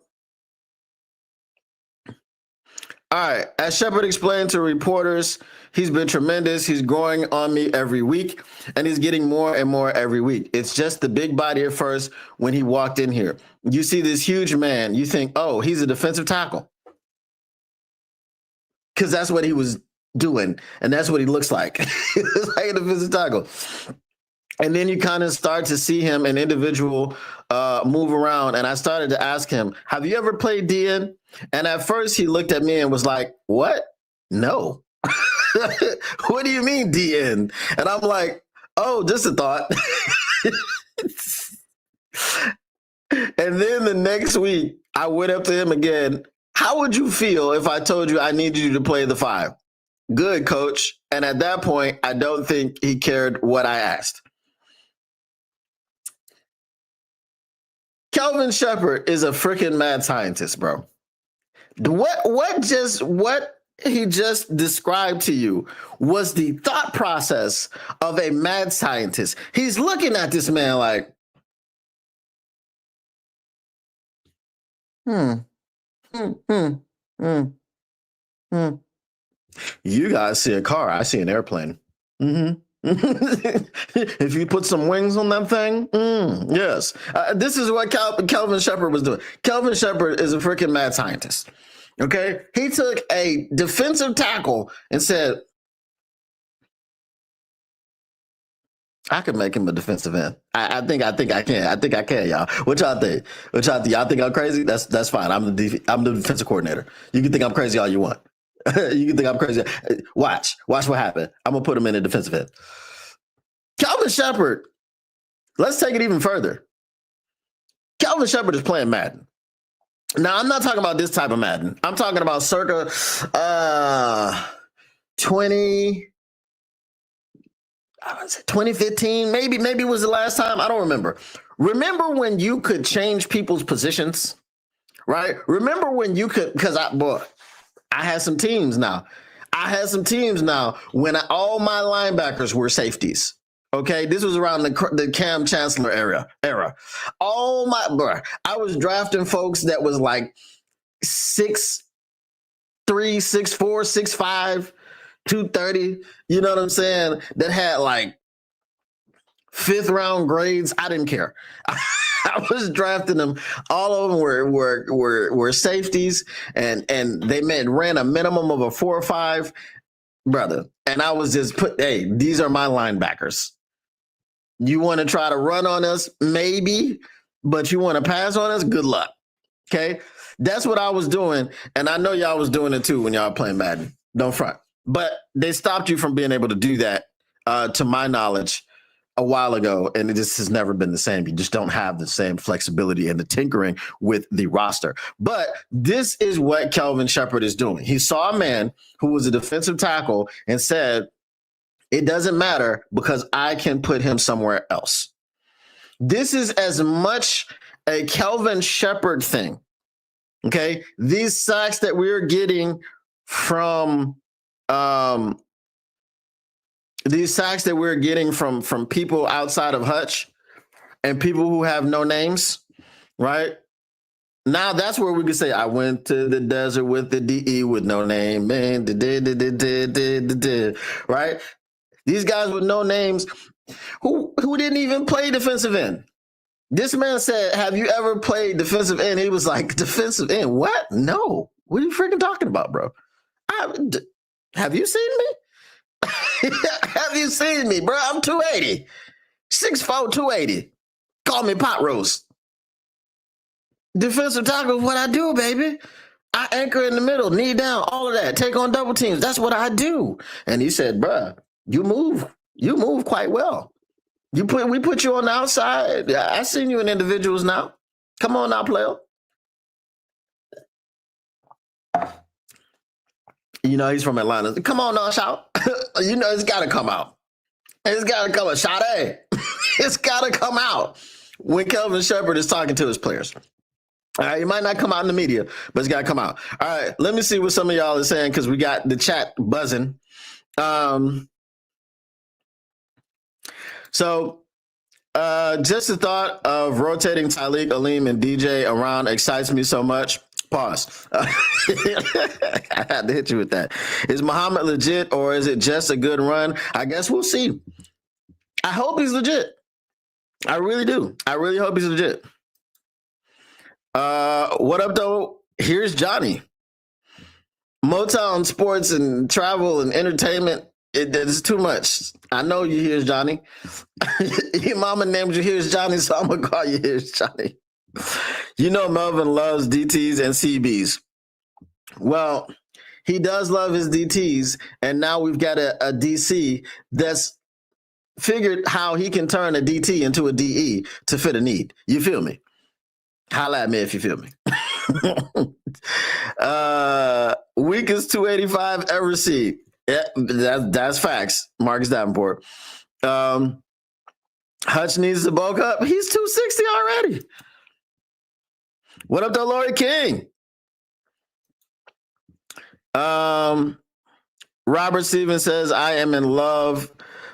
right. As Shepard explained to reporters, he's been tremendous. He's growing on me every week, and he's getting more and more every week. It's just the big body at first when he walked in here. You see this huge man. You think, oh, he's a defensive tackle. Because that's what he was doing, and that's what he looks like. He's like a defensive tackle. And then you kind of start to see him an individual move around. And I started to ask him, have you ever played DN? And at first he looked at me and was like, what? No. What do you mean DN? And I'm like, oh, just a thought. And then the next week I went up to him again. How would you feel if I told you I needed you to play the 5? Good, coach. And at that point, I don't think he cared what I asked. Kelvin Shepard is a freaking mad scientist, bro. What he just described to you was the thought process of a mad scientist. He's looking at this man like, You guys see a car, I see an airplane. If you put some wings on that thing, yes. This is what Kelvin Shepard was doing. Kelvin Shepard is a freaking mad scientist. Okay? He took a defensive tackle and said, I could make him a defensive end. I think I can, y'all. What y'all think? Y'all think I'm crazy? That's fine. I'm the defensive coordinator. You can think I'm crazy all you want. You can think I'm crazy. Watch what happened. I'm gonna put him in a defensive end. Kelvin Shepard. Let's take it even further. Calvin Shepard is playing Madden. Now, I'm not talking about this type of Madden. I'm talking about circa 2015, maybe was the last time. I don't remember. Remember when you could change people's positions, right? Remember when you could, because I had some teams now. When all my linebackers were safeties. Okay, this was around the Cam Chancellor era. All I was drafting folks that was like 6'3", 6'4", 6'5", 230. You know what I'm saying? That had like 5th round grades. I didn't care. I was drafting them. All of them were safeties, and they ran a minimum of a 4 or 5, brother. And I was just hey, these are my linebackers. You want to try to run on us, maybe, but you want to pass on us, good luck. Okay, that's what I was doing, and I know y'all was doing it too when y'all playing Madden. Don't front, but they stopped you from being able to do that, to my knowledge, a while ago, and it just has never been the same. You just don't have the same flexibility and the tinkering with the roster. But this is what Kelvin Shepard is doing. He saw a man who was a defensive tackle and said, it doesn't matter because I can put him somewhere else. This is as much a Kelvin Shepard thing. Okay, these sacks that we're getting from from people outside of Hutch and people who have no names, right? Now that's where we could say, I went to the desert with the DE with no name, man. Right? These guys with no names who didn't even play defensive end. This man said, have you ever played defensive end? He was like, defensive end? What? No. What are you freaking talking about, bro? Have you seen me? Have you seen me, bro? I'm 280. 6'4", 280. Call me pot roast. Defensive tackle is what I do, baby. I anchor in the middle, knee down, all of that. Take on double teams. That's what I do. And he said, bro, you move quite well. We put you on the outside. I seen you in individuals now. Come on now, player. You know, he's from Atlanta. Come on now, shout. You know, it's got to come out. It's got to come out. Shout, hey. It's got to come out when Kelvin Shepard is talking to his players. All right, it might not come out in the media, but it's got to come out. All right, let me see what some of y'all are saying because we got the chat buzzing. So just the thought of rotating Tyleik, Aleem, and DJ around excites me so much. Pause. I had to hit you with that. Is Muhammad legit or is it just a good run? I guess we'll see. I hope he's legit. I really do. I really hope he's legit. What up, though? Here's Johnny. Motown sports and travel and entertainment, it is too much. I know you here's Johnny. Your mama named you Here's Johnny, so I'm going to call you Here's Johnny. You know Melvin loves DTs and CBs. Well, he does love his DTs, and now we've got a DC that's figured how he can turn a DT into a DE to fit a need. You feel me? Holla at me if you feel me. Weakest 285 ever seen. Yeah, that's facts. Marcus Davenport. Hutch needs to bulk up. He's 260 already. What up, though, Laurie King? Robert Stevens says, I am in love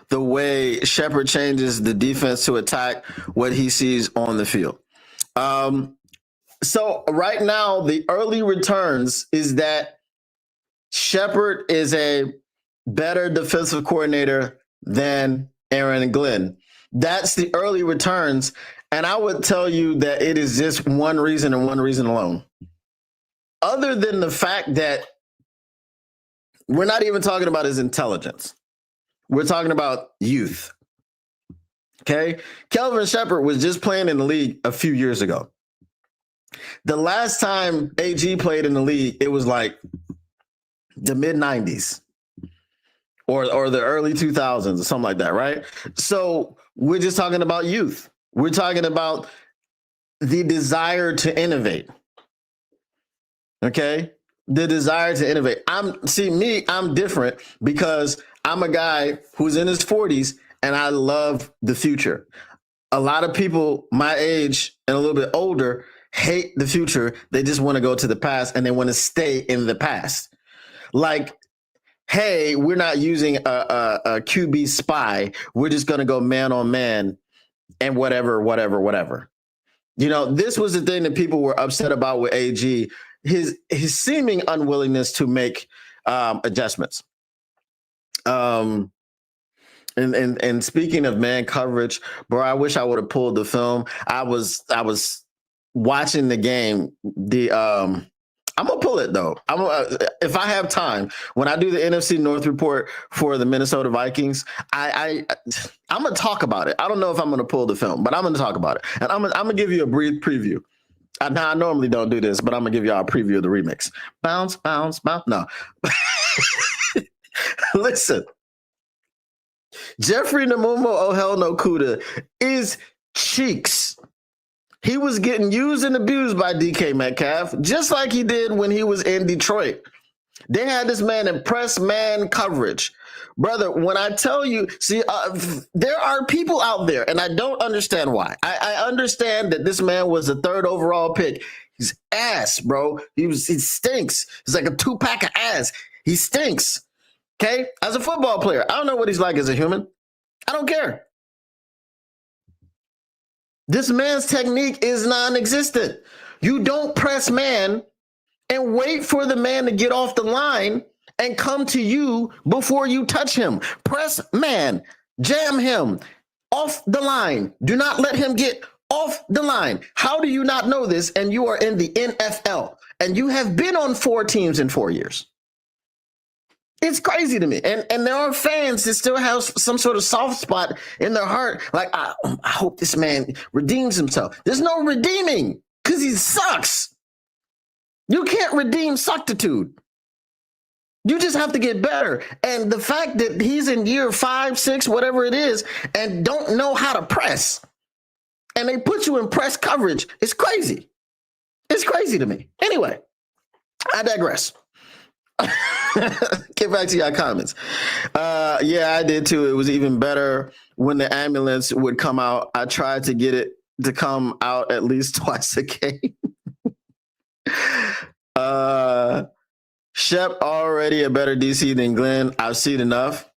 the way Shepard changes the defense to attack what he sees on the field. So right now, the early returns is that Shepard is a better defensive coordinator than Aaron Glenn. That's the early returns. And I would tell you that it is just one reason and one reason alone. Other than the fact that we're not even talking about his intelligence. We're talking about youth. Okay? Kelvin Shepard was just playing in the league a few years ago. The last time AG played in the league, it was like the mid-90s or the early 2000s or something like that, right? So we're just talking about youth. We're talking about the desire to innovate. Okay? The desire to innovate. I'm different because I'm a guy who's in his 40s and I love the future. A lot of people my age and a little bit older hate the future. They just want to go to the past and they want to stay in the past. Like, hey, we're not using a QB spy. We're just going to go man on man and whatever. You know, this was the thing that people were upset about with AG, his seeming unwillingness to make adjustments. And speaking of man coverage, bro, I wish I would have pulled the film. I was watching the game. I'm gonna pull it though. If I have time when I do the NFC North report for the Minnesota Vikings. I'm gonna talk about it. I don't know if I'm gonna pull the film, but I'm gonna talk about it, and I'm gonna give you a brief preview. I normally don't do this, but I'm gonna give y'all a preview of the remix. Bounce, bounce, bounce. No, listen. Jeffrey Namumo, oh hell no, Kuda is cheeks. He was getting used and abused by DK Metcalf, just like he did when he was in Detroit. They had this man in press man coverage. Brother, when I tell you, there are people out there, and I don't understand why. I understand that this man was the 3rd overall pick. He's ass, bro. He stinks. He's like a 2-pack of ass. He stinks. Okay? As a football player, I don't know what he's like as a human. I don't care. This man's technique is non-existent. You don't press man and wait for the man to get off the line and come to you before you touch him. Press man, jam him off the line. Do not let him get off the line. How do you not know this? And you are in the NFL and you have been on 4 teams in 4 years. It's crazy to me. And there are fans that still have some sort of soft spot in their heart. Like, I hope this man redeems himself. There's no redeeming because he sucks. You can't redeem suctitude. You just have to get better. And the fact that he's in year 5, 6, whatever it is, and don't know how to press, and they put you in press coverage, it's crazy. It's crazy to me. Anyway, I digress. Get back to your comments. Yeah, I did too. It was even better when the ambulance would come out. I tried to get it to come out at least twice a game. Shep already a better DC than Glenn. I've seen enough.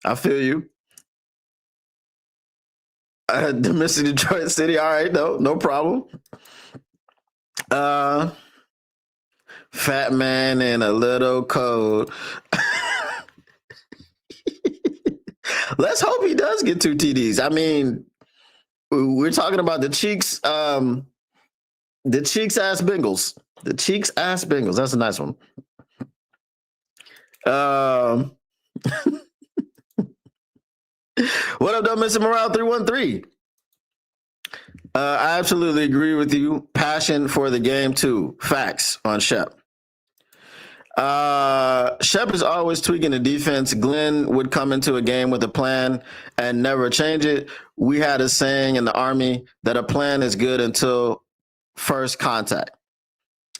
I feel you. The Mr. Detroit City. All right, no problem. Fat man and a little cold. Let's hope he does get 2 TDs. I mean, we're talking about the cheeks ass Bengals. The cheeks ass Bengals. That's a nice one. What up, though, Mr. Morale 313? I absolutely agree with you. Passion for the game too. Facts on Shep. Shep is always tweaking the defense. Glenn would come into a game with a plan and never change it. We had a saying in the Army that a plan is good until first contact.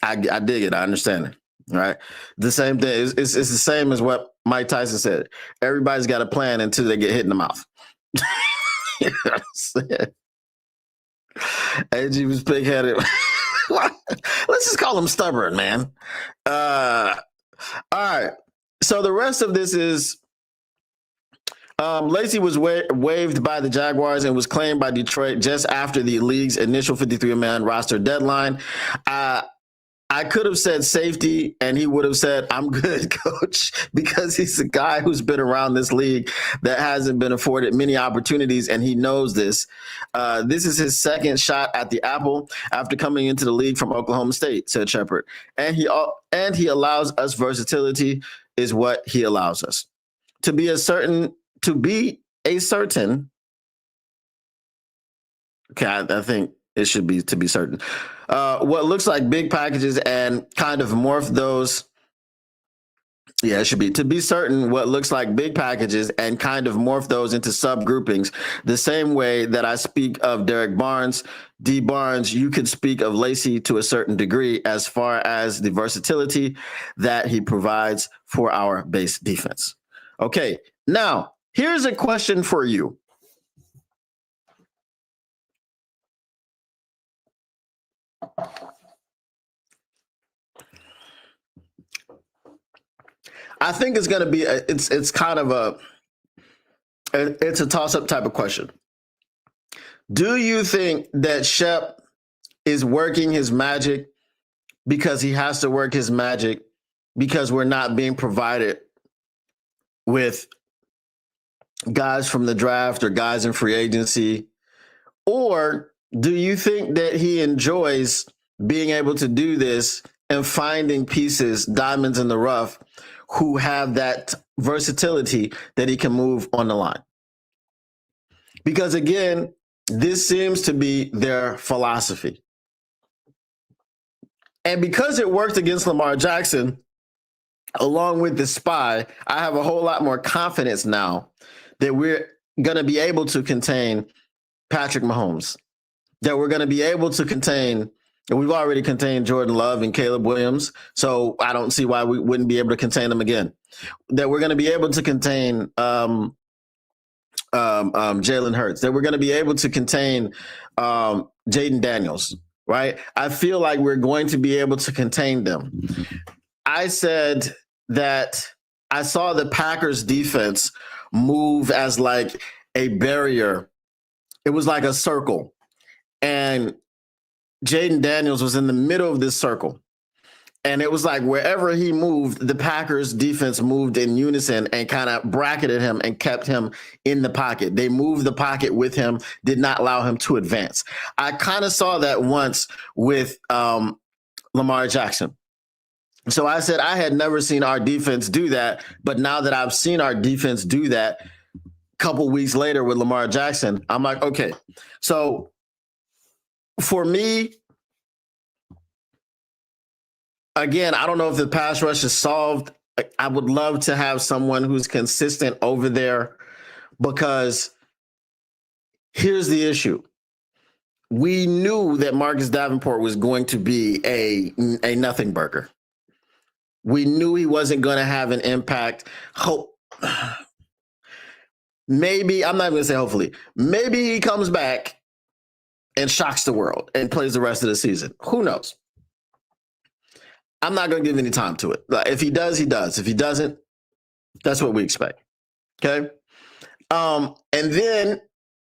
I dig it. I understand it. Right. The same thing. It's the same as what Mike Tyson said. Everybody's got a plan until they get hit in the mouth. You know what I'm saying? AG was pig-headed. Let's just call him stubborn, man. All right. So the rest of this is Lacy was waived by the Jaguars and was claimed by Detroit just after the league's initial 53-man roster deadline. I could have said safety, and he would have said, I'm good, coach, because he's a guy who's been around this league that hasn't been afforded many opportunities, and he knows this. This is his second shot at the apple after coming into the league from Oklahoma State, said Shepard. And he allows us versatility is what he allows us. To be a certain, okay, I think it should be to be certain. What looks like big packages and kind of morph those. Yeah, it should be to be certain what looks like big packages and kind of morph those into subgroupings the same way that I speak of Derek Barnes, D. Barnes, you could speak of Lacy to a certain degree as far as the versatility that he provides for our base defense. Okay, now here's a question for you. I think it's going to be it's kind of it's a toss-up type of question. Do you think that Shep is working his magic because he has to work his magic because we're not being provided with guys from the draft or guys in free agency? Or do you think that he enjoys being able to do this and finding pieces, diamonds in the rough, who have that versatility that he can move on the line? Because again, this seems to be their philosophy. And because it worked against Lamar Jackson, along with the spy, I have a whole lot more confidence now that we're going to be able to contain Patrick Mahomes, that we're going to be able to contain, and we've already contained Jordan Love and Caleb Williams, so I don't see why we wouldn't be able to contain them again. That we're going to be able to contain Jalen Hurts, that we're going to be able to contain Jaden Daniels, right? I feel like we're going to be able to contain them. I said that I saw the Packers defense move as like a barrier. It was like a circle. And Jaden Daniels was in the middle of this circle. And it was like wherever he moved, the Packers defense moved in unison and kind of bracketed him and kept him in the pocket. They moved the pocket with him, did not allow him to advance. I kind of saw that once with Lamar Jackson. So I said I had never seen our defense do that. But now that I've seen our defense do that a couple weeks later with Lamar Jackson, I'm like, okay. So for me, again, I don't know if the pass rush is solved. I would love to have someone who's consistent over there, because here's the issue. We knew that Marcus Davenport was going to be a nothing burger. We knew he wasn't going to have an impact. Maybe, I'm not going to say hopefully, maybe he comes back and shocks the world and plays the rest of the season. Who knows? I'm not going to give any time to it. If he does, he does. If he doesn't, that's what we expect. Okay. And then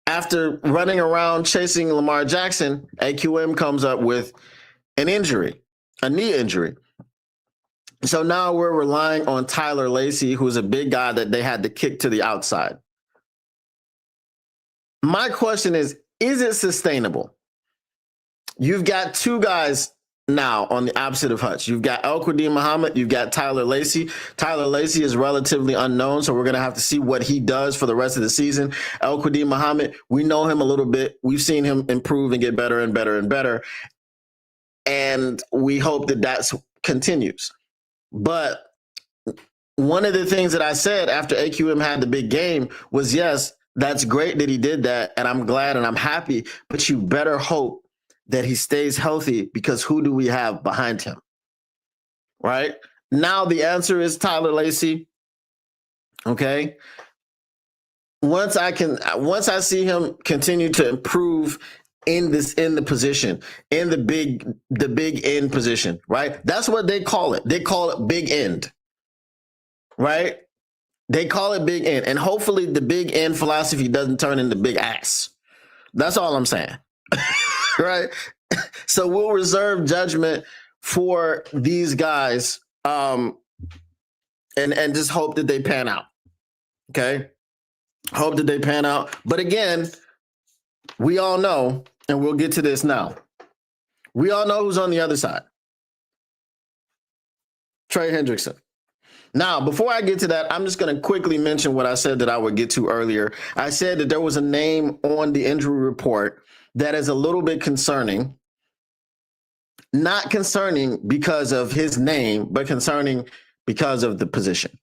after running around chasing Lamar Jackson, AQM comes up with an injury, a knee injury. So now we're relying on Tyler Lacy, who's a big guy that they had to kick to the outside. My question is it sustainable? You've got two guys now on the opposite of Hutch. You've got El-Quadin Muhammad, you've got Tyler Lacy. Tyler Lacy is relatively unknown, so we're going to have to see what he does for the rest of the season. El-Quadin Muhammad, we know him a little bit. We've seen him improve and get better and better and better. And we hope that that continues. But one of the things that I said after AQM had the big game was, yes, that's great that he did that, and I'm glad and I'm happy, but you better hope that he stays healthy, because who do we have behind him? Right? Now the answer is Tyler Lacy. Okay. Once I see him continue to improve in the position, in the big end position, right? That's what they call it. They call it big end. Right? They call it big end. And hopefully the big end philosophy doesn't turn into big ass. That's all I'm saying. Right? So we'll reserve judgment for these guys and just hope that they pan out. Okay? Hope that they pan out. But again, we all know, and we'll get to this now, we all know who's on the other side. Trey Hendrickson. Now, before I get to that, I'm just going to quickly mention what I said that I would get to earlier. I said that there was a name on the injury report that is a little bit concerning. Not concerning because of his name, but concerning because of the position.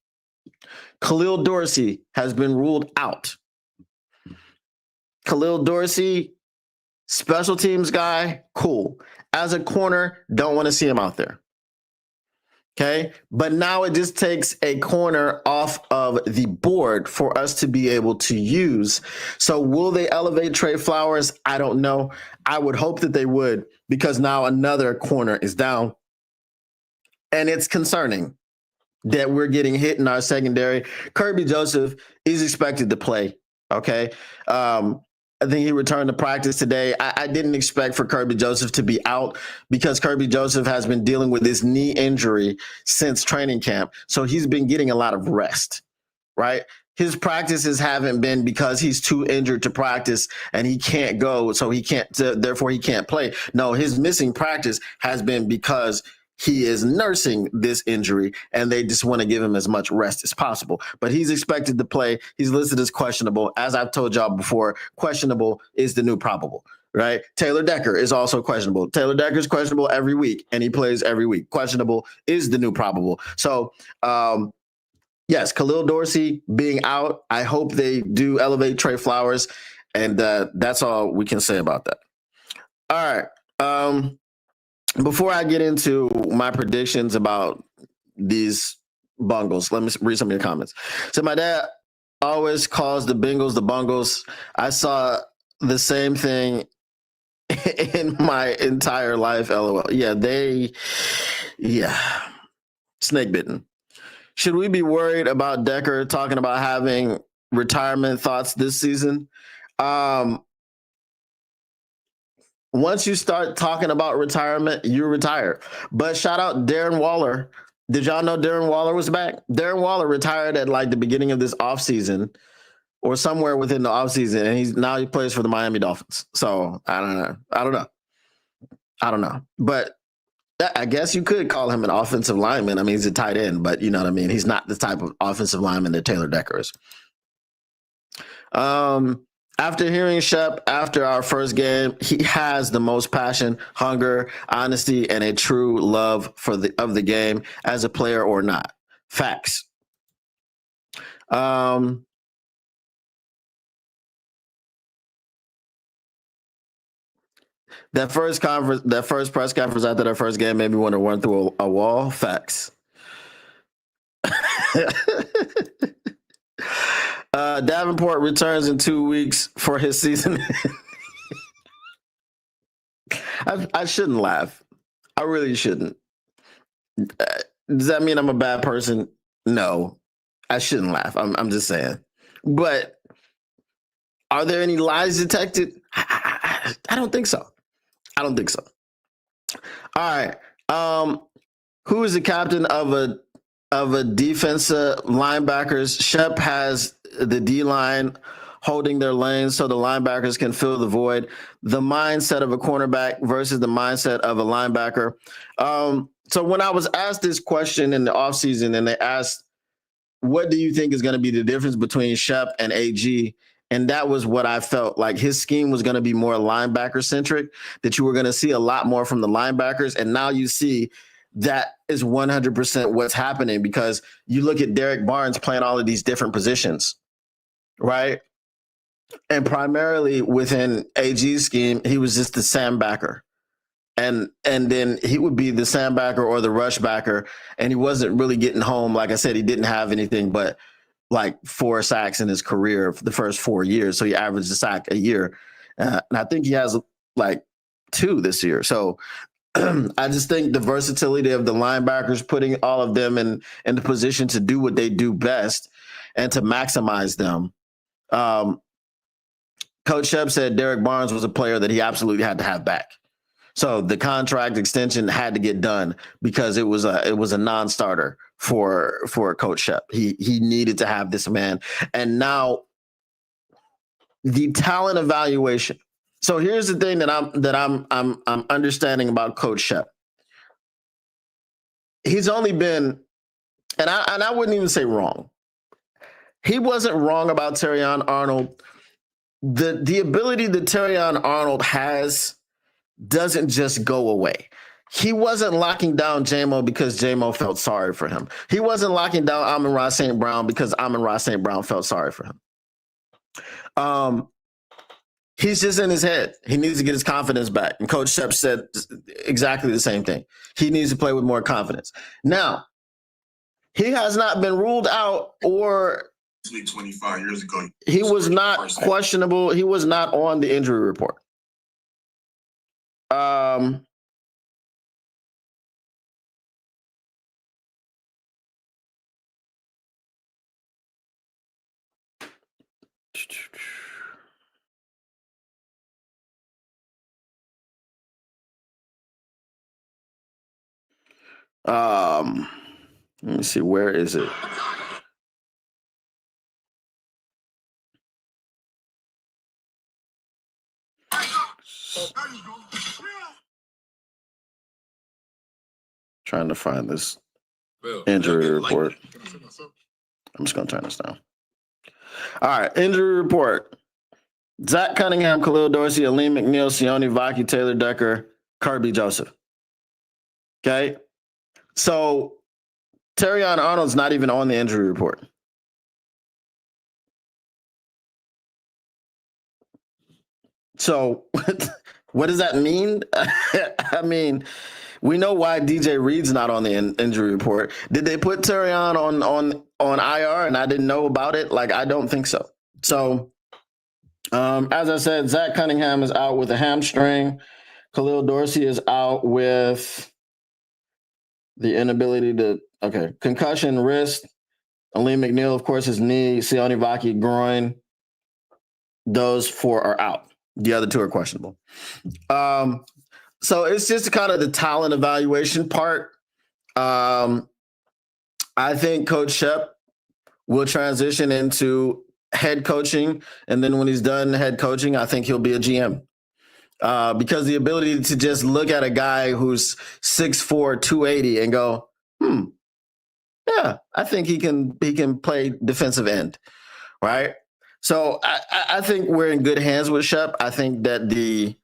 Khalil Dorsey has been ruled out. Khalil Dorsey Special teams guy, cool. As a corner, don't want to see him out there. Okay. But now it just takes a corner off of the board for us to be able to use. So will they elevate Trey Flowers? I don't know. I would hope that they would, because now another corner is down. And it's concerning that we're getting hit in our secondary. Kirby Joseph is expected to play. Okay. I think he returned to practice today. I didn't expect for Kirby Joseph to be out, because Kirby Joseph has been dealing with this knee injury since training camp. So he's been getting a lot of rest, right? His practices haven't been because he's too injured to practice and he can't go. So he can't, therefore he can't play. No, his missing practice has been because he is nursing this injury and they just want to give him as much rest as possible. But he's expected to play. He's listed as questionable. As I've told y'all before, questionable is the new probable, right? Taylor Decker is also questionable. Taylor Decker is questionable every week and he plays every week. Questionable is the new probable. So, yes, Khalil Dorsey being out, I hope they do elevate Trey Flowers. And that's all we can say about that. All right. Before I get into my predictions about these Bungles, let me read some of your comments. So my dad always calls the Bengals the Bungles. I saw the same thing in my entire life, LOL. Yeah, snake bitten. Should we be worried about Decker talking about having retirement thoughts this season? Once you start talking about retirement, you retire. But shout out Darren Waller. Did y'all know Darren Waller was back? Darren Waller retired at like the beginning of this offseason or somewhere within the offseason, and he plays for the Miami Dolphins. So I don't know. But I guess you could call him an offensive lineman. I mean, he's a tight end, but you know what I mean? He's not the type of offensive lineman that Taylor Decker is. After hearing Shep after our first game, he has the most passion, hunger, honesty, and a true love of the game as a player or not. Facts. That first press conference after their first game made me want to run through a wall. Facts. Davenport returns in 2 weeks for his season. I shouldn't laugh. I really shouldn't. Does that mean I'm a bad person? No, I shouldn't laugh. I'm just saying. But are there any lies detected? I don't think so. All right. Who is the captain of a defensive linebackers? Shep has the D-line holding their lanes so the linebackers can fill the void. The mindset of a cornerback versus the mindset of a linebacker. So when I was asked this question in the offseason and they asked, what do you think is going to be the difference between Shep and AG? And that was what I felt like. His scheme was going to be more linebacker centric, that you were going to see a lot more from the linebackers. And now you see that is 100% what's happening, because you look at Derek Barnes playing all of these different positions, right? And primarily within AG's scheme, he was just the sandbacker. And then he would be the sandbacker or the rush backer, and he wasn't really getting home. Like I said, he didn't have anything but like 4 sacks in his career for the first 4 years. So he averaged a sack a year. And I think he has like 2 this year. So I just think the versatility of the linebackers, putting all of them in the position to do what they do best and to maximize them. Coach Shep said Derek Barnes was a player that he absolutely had to have back. So the contract extension had to get done because it was a non-starter for Coach Shep. He needed to have this man. And now the talent evaluation. So here's the thing that I'm understanding about Coach Shep. He's only been, and I wouldn't even say wrong. He wasn't wrong about Terrion Arnold. The ability that Terrion Arnold has doesn't just go away. He wasn't locking down JMO because JMO felt sorry for him. He wasn't locking down Amon-Ra St. Brown because Amon-Ra St. Brown felt sorry for him. He's just in his head. He needs to get his confidence back. And Coach Shep said exactly the same thing. He needs to play with more confidence. Now, he has not been ruled out or 25 years ago. He was not questionable. He was not on the injury report. Let me see, where is it? Trying to find this injury report. I'm just gonna turn this down. All right, injury report. Zach Cunningham, Khalil Dorsey, Aleem McNeil, Sione Vaki, Taylor Decker, Kirby Joseph. Okay. So Terrion Arnold's not even on the injury report. So what does that mean? I mean, we know why DJ Reed's not on the injury report. Did they put Terrion on IR and I didn't know about it? Like, I don't think so. So, as I said, Zach Cunningham is out with a hamstring. Khalil Dorsey is out with the inability to, concussion, wrist. Aleem McNeil, of course, his knee. Sione Vaki, groin. Those 4 are out. The other 2 are questionable. So it's just kind of the talent evaluation part. I think Coach Shep will transition into head coaching. And then when he's done head coaching, I think he'll be a GM. Because the ability to just look at a guy who's 6'4", 280 and go, yeah, I think he can play defensive end, right? So I think we're in good hands with Shep. I think that the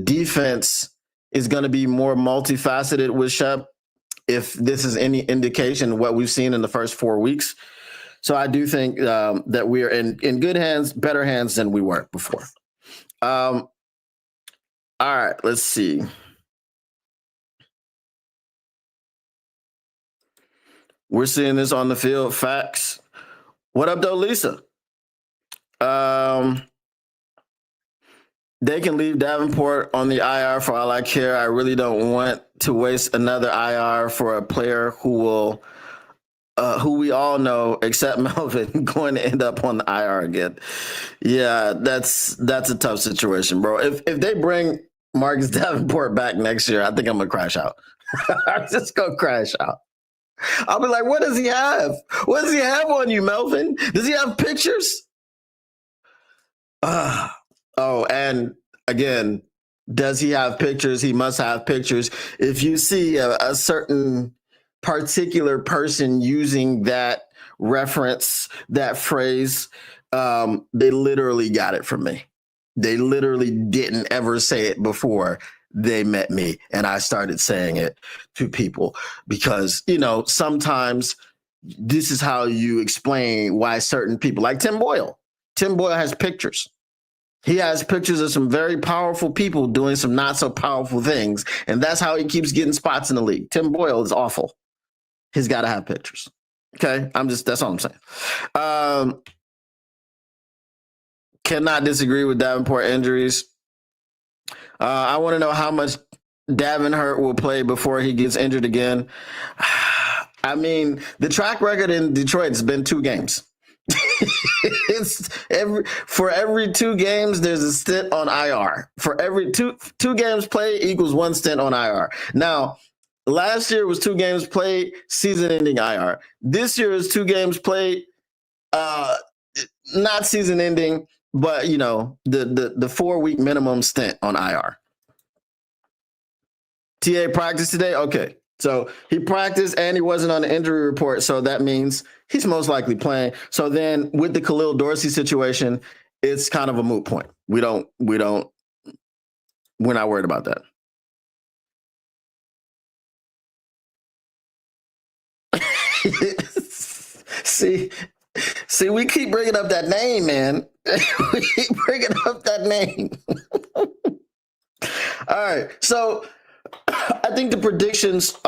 defense is going to be more multifaceted with Shep, if this is any indication of what we've seen in the first 4 weeks. So I do think that we are in good hands, better hands than we were before. All right, let's see. We're seeing this on the field. Facts. What up, though, Lisa? They can leave Davenport on the IR for all I care. I really don't want to waste another IR for a player who we all know, except Melvin, going to end up on the IR again. Yeah, that's a tough situation, bro. If they bring Marcus Davenport back next year, I think I'm gonna crash out. I'm just gonna crash out. I'll be like, what does he have? What does he have on you, Melvin? Does he have pictures? Oh, and again, does he have pictures? He must have pictures. If you see a certain particular person using that reference, that phrase, they literally got it from me. They literally didn't ever say it before they met me, and I started saying it to people because, sometimes this is how you explain why certain people, like Tim Boyle has pictures. He has pictures of some very powerful people doing some not so powerful things, and that's how he keeps getting spots in the league. Tim Boyle is awful. He's got to have pictures. Okay, that's all I'm saying. Cannot disagree with Davenport injuries. I want to know how much Davenport will play before he gets injured again. I mean, the track record in Detroit has been 2 games. For every 2 games, there's a stint on IR. For every two games played equals 1 stint on IR. Now, last year was 2 games played, season-ending IR. This year is 2 games played, not season-ending, but the 4-week minimum stint on IR. TA practiced today? Okay. So he practiced and he wasn't on the injury report. So that means he's most likely playing. So then with the Khalil Dorsey situation, it's kind of a moot point. We're not worried about that. See, See, we keep bringing up that name, man. We keep bringing up that name. All right. So I think the predictions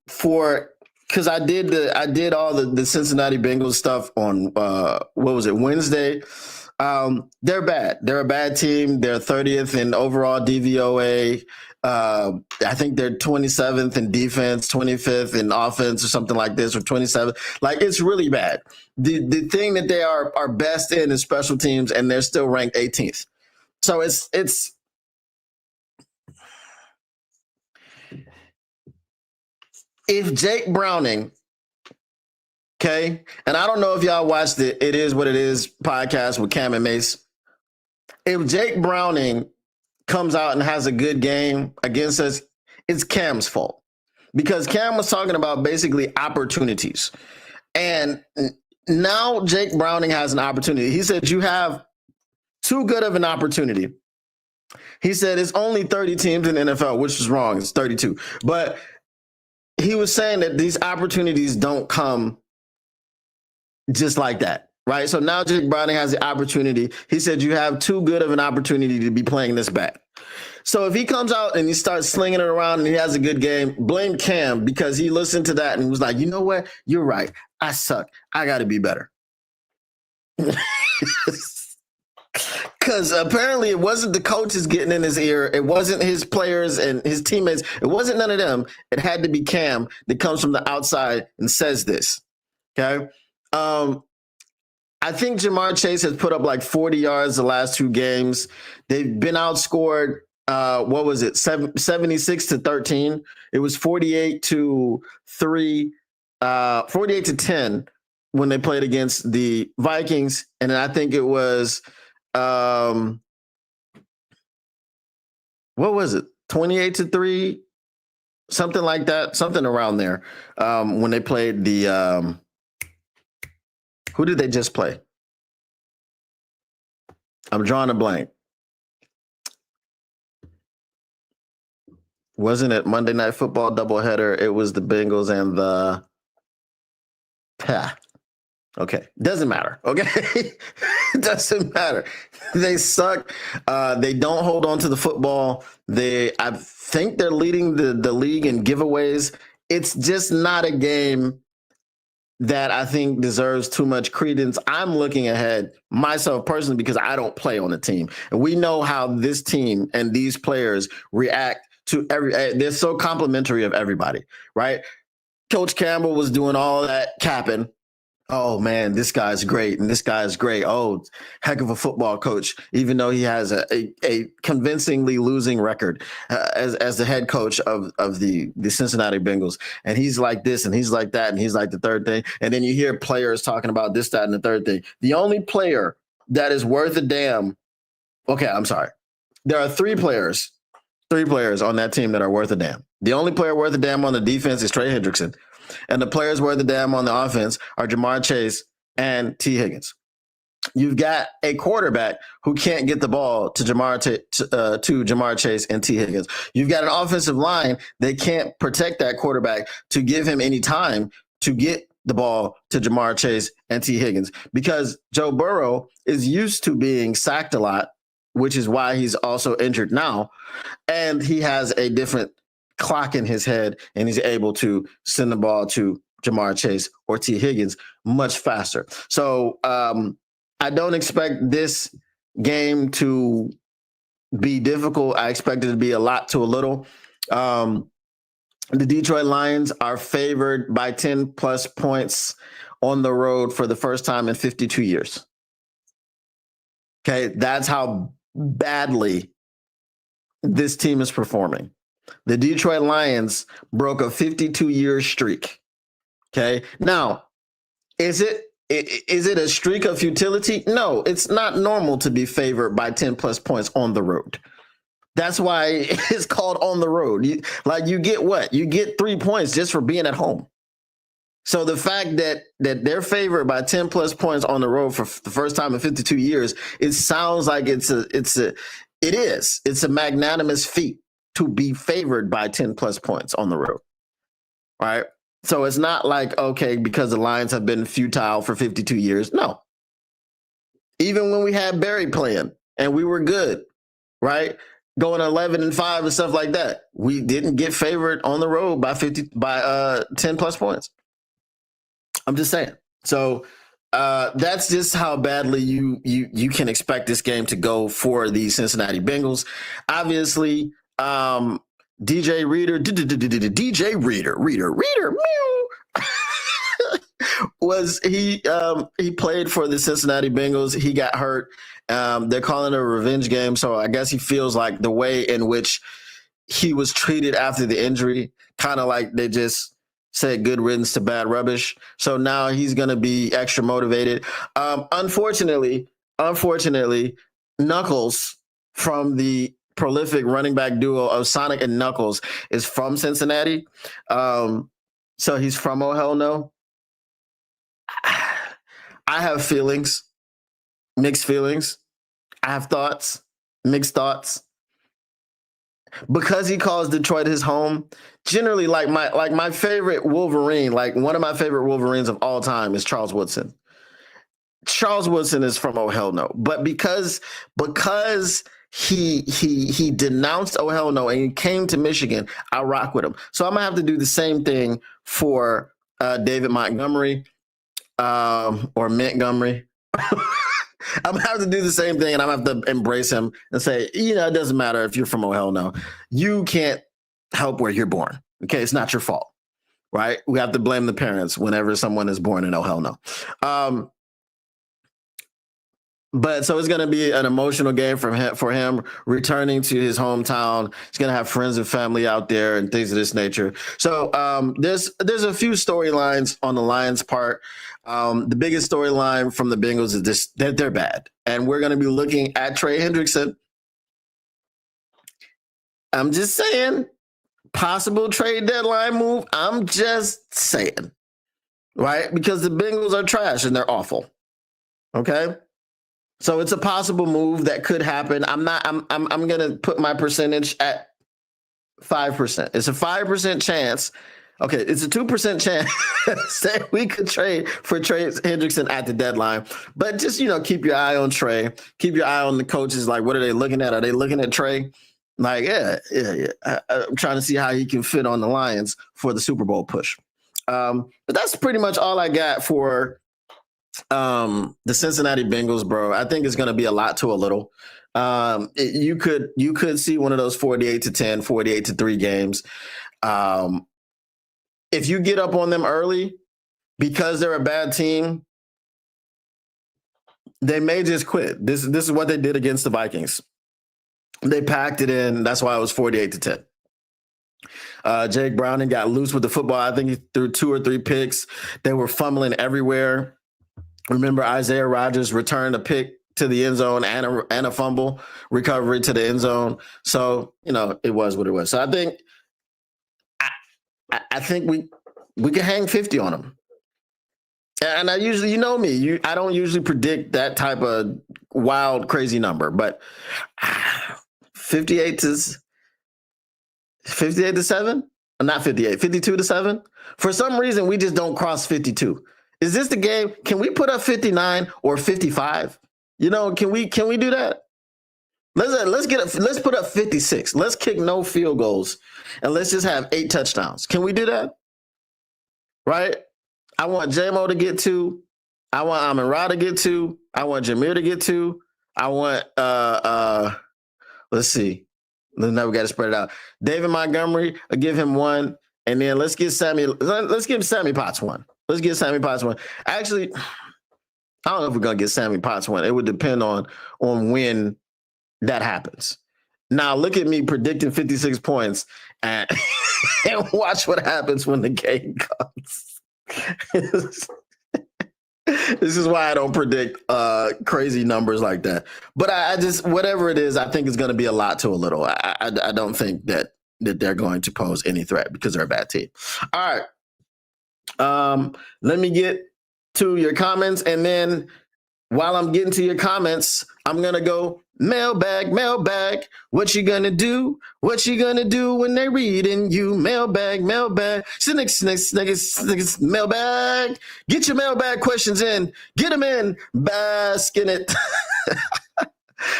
for because I did all the Cincinnati Bengals stuff on what was it, Wednesday. They're bad. They're a bad team. They're 30th in overall DVOA. I think they're 27th in defense, 25th in offense, or something like this, or 27th. Like, it's really bad. The thing that they are best in is special teams, and they're still ranked 18th. So it's if Jake Browning, okay, and I don't know if y'all watched the It Is What It Is podcast with Cam and Mace. If Jake Browning comes out and has a good game against us, it's Cam's fault. Because Cam was talking about basically opportunities. And now Jake Browning has an opportunity. He said, you have too good of an opportunity. He said it's only 30 teams in the NFL, which is wrong. It's 32. But he was saying that these opportunities don't come just like that, right? So now Jake Browning has the opportunity. He said you have too good of an opportunity to be playing this bad. So if he comes out and he starts slinging it around and he has a good game, blame Cam because he listened to that and was like, you know what? You're right. I suck. I got to be better. Because apparently it wasn't the coaches getting in his ear. It wasn't his players and his teammates. It wasn't none of them. It had to be Cam that comes from the outside and says this. Okay. I think Jamar Chase has put up like 40 yards the last two games. They've been outscored. What was it? 76-13. It was 48-3, 48-10 when they played against the Vikings. And then I think it was, what was it? 28-3, something like that, something around there. When they played the, who did they just play? I'm drawing a blank. Wasn't it Monday Night Football doubleheader? It was the Bengals and the. Okay, doesn't matter. Okay, doesn't matter. They suck. They don't hold on to the football. I think they're leading the league in giveaways. It's just not a game that I think deserves too much credence. I'm looking ahead myself personally because I don't play on the team, and we know how this team and these players react to they're so complimentary of everybody, right? Coach Campbell was doing all that capping. Oh man, this guy's great, and this guy's great. Oh, heck of a football coach, even though he has a convincingly losing record as the head coach of the Cincinnati Bengals. And he's like this, and he's like that, and he's like the third thing. And then you hear players talking about this, that, and the third thing. The only player that is worth a damn. Okay, I'm sorry. There are three players on that team that are worth a damn. The only player worth a damn on the defense is Trey Hendrickson. And the players worth a damn on the offense are Jamar Chase and T. Higgins. You've got a quarterback who can't get the ball to Jamar Chase and T. Higgins. You've got an offensive line that can't protect that quarterback to give him any time to get the ball to Jamar Chase and T. Higgins because Joe Burrow is used to being sacked a lot, which is why he's also injured now. And he has a different clock in his head, and he's able to send the ball to Jamar Chase or T. Higgins much faster. So I don't expect this game to be difficult. I expect it to be a lot to a little. The Detroit Lions are favored by 10 plus points on the road for the first time in 52 years. Okay, that's how badly this team is performing. The Detroit Lions broke a 52-year streak. Okay. Now, is it a streak of futility? No, it's not normal to be favored by 10 plus points on the road. That's why it's called on the road. You get what? You get 3 points just for being at home. So the fact that they're favored by 10 plus points on the road for the first time in 52 years, it sounds like it's a magnanimous feat to be favored by 10 plus points on the road. All right. So it's not like, okay, because the Lions have been futile for 52 years. No. Even when we had Barry playing and we were good, right? Going 11-5 and stuff like that, we didn't get favored on the road by 10 plus points. I'm just saying. So that's just how badly you can expect this game to go for the Cincinnati Bengals. Obviously, DJ Reader, meow. Was he played for the Cincinnati Bengals. He got hurt. They're calling it a revenge game. So I guess he feels like the way in which he was treated after the injury, kind of like they just said good riddance to bad rubbish. So now he's going to be extra motivated. Unfortunately, Knuckles from the prolific running back duo of Sonic and Knuckles is from Cincinnati. So he's from Oh Hell No. I have feelings, mixed feelings. I have thoughts, mixed thoughts. Because he calls Detroit his home, generally like my favorite Wolverine, like one of my favorite Wolverines of all time is Charles Woodson. Charles Woodson is from Oh Hell No. But because he denounced Oh Hell No and he came to Michigan, I rock with him. So I'm gonna have to do the same thing for David Montgomery. Or Montgomery. I'm gonna have to do the same thing, and I'm gonna have to embrace him and say, it doesn't matter if you're from Oh Hell No. You can't help where you're born. Okay, it's not your fault, right? We have to blame the parents whenever someone is born in Oh Hell No. But so it's going to be an emotional game for him returning to his hometown. He's going to have friends and family out there and things of this nature. So there's a few storylines on the Lions' part. The biggest storyline from the Bengals is this, that they're bad. And we're going to be looking at Trey Hendrickson. I'm just saying, possible trade deadline move. I'm just saying, right? Because the Bengals are trash and they're awful. Okay? So it's a possible move that could happen. I'm going to put my percentage at 5%. It's a 5% chance. Okay, it's a 2% chance that we could trade for Trey Hendrickson at the deadline. But just, keep your eye on Trey. Keep your eye on the coaches. Like, what are they looking at? Are they looking at Trey? Like, yeah. I'm trying to see how he can fit on the Lions for the Super Bowl push. But that's pretty much all I got for the Cincinnati Bengals, bro. I think it's going to be a lot to a little. You could see one of those 48-10, 48-3 games. If you get up on them early because they're a bad team, they may just quit. This is what they did against the Vikings. They packed it in. That's why it was 48-10. Jake Browning got loose with the football. I think he threw 2 or 3 picks. They were fumbling everywhere. Remember, Isaiah Rodgers returned a pick to the end zone and a fumble recovery to the end zone. So, it was what it was. So I think we can hang 50 on them. And I usually, me, I don't usually predict that type of wild, crazy number, but 52-7, not 58, 52-7. For some reason, we just don't cross 52. Is this the game? Can we put up 59 or 55? Can we do that? Let's put up 56. Let's kick no field goals and let's just have 8 touchdowns. Can we do that? Right? I want J-Mo to get 2. I want Amon-Ra to get 2. I want Jameer to get 2. I want let's see. Now we got to spread it out. David Montgomery, I'll give him 1, and then let's give Sammy Potts 1. Let's get Sammy Potts 1. Actually, I don't know if we're gonna get Sammy Potts 1. It would depend on when that happens. Now look at me predicting 56 points and watch what happens when the game comes. This is why I don't predict crazy numbers like that. But I just, whatever it is, I think it's going to be a lot to a little. I don't think that they're going to pose any threat because they're a bad team. All right. Let me get to your comments, and then while I'm getting to your comments, I'm going to go mailbag, mailbag. What you going to do? What you going to do when they reading you? Mailbag, mailbag. Snickers, mailbag. Get your mailbag questions in. Get them in. Bask in it.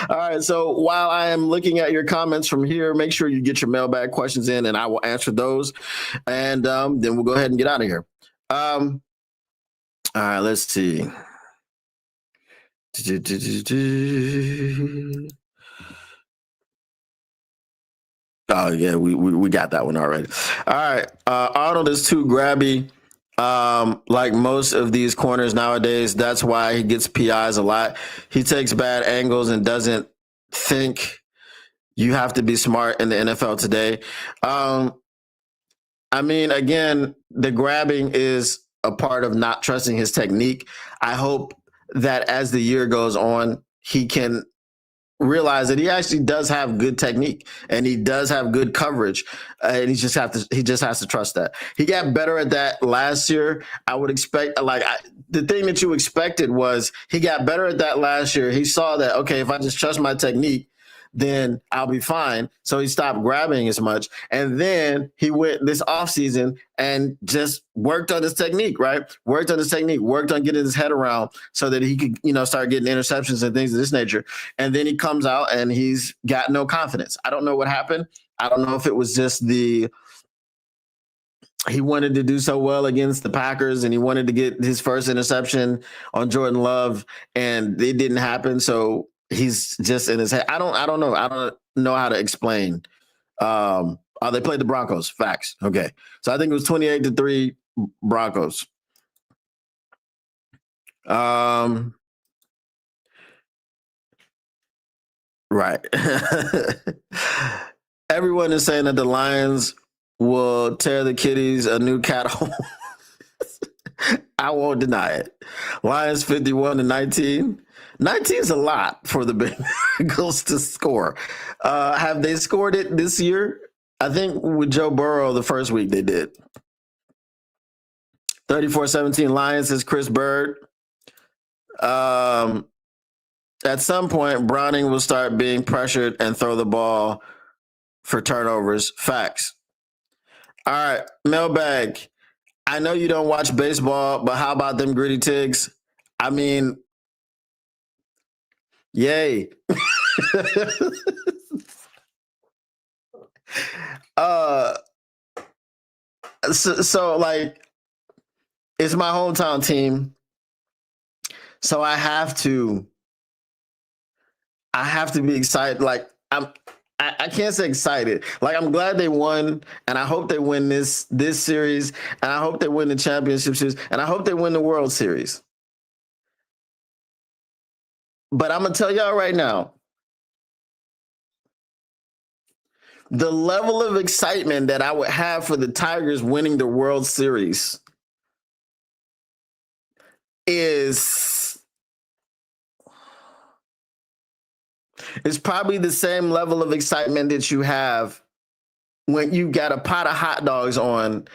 All right. So while I am looking at your comments from here, make sure you get your mailbag questions in and I will answer those. And then we'll go ahead and get out of here. All right. Let's see. Oh yeah, we got that one already. All right, Arnold is too grabby. Like most of these corners nowadays, that's why he gets PIs a lot. He takes bad angles and doesn't think. You have to be smart in the NFL today. I mean, again, the grabbing is a part of not trusting his technique. I hope that as the year goes on, he can realize that he actually does have good technique and he does have good coverage, and he just has to trust that. He got better at that last year. I would expect, the thing that you expected was he got better at that last year. He saw that, okay, if I just trust my technique, then I'll be fine. So he stopped grabbing as much. And then he went this offseason and just worked on his technique, right? Worked on getting his head around so that he could, start getting interceptions and things of this nature. And then he comes out and he's got no confidence. I don't know what happened. I don't know if it was just he wanted to do so well against the Packers and he wanted to get his first interception on Jordan Love and it didn't happen. So he's just in his head. I don't know. I don't know how to explain. They played the Broncos. Facts. Okay. So I think it was 28-3 Broncos. Right. Everyone is saying that the Lions will tear the Kitties a new cat hole. I won't deny it. Lions 51-19. 19 is a lot for the Bengals to score. Have they scored it this year? I think with Joe Burrow the first week they did. 34-17 Lions is Chris Bird. At some point, Browning will start being pressured and throw the ball for turnovers. Facts. All right, mailbag. I know you don't watch baseball, but how about them gritty Tigs? I mean, yay. So it's my hometown team. So I have to be excited. I can't say excited. I'm glad they won, and I hope they win this series, and I hope they win the championship series, and I hope they win the World Series. But I'm going to tell y'all right now, the level of excitement that I would have for the Tigers winning the World Series is probably the same level of excitement that you have when you got a pot of hot dogs on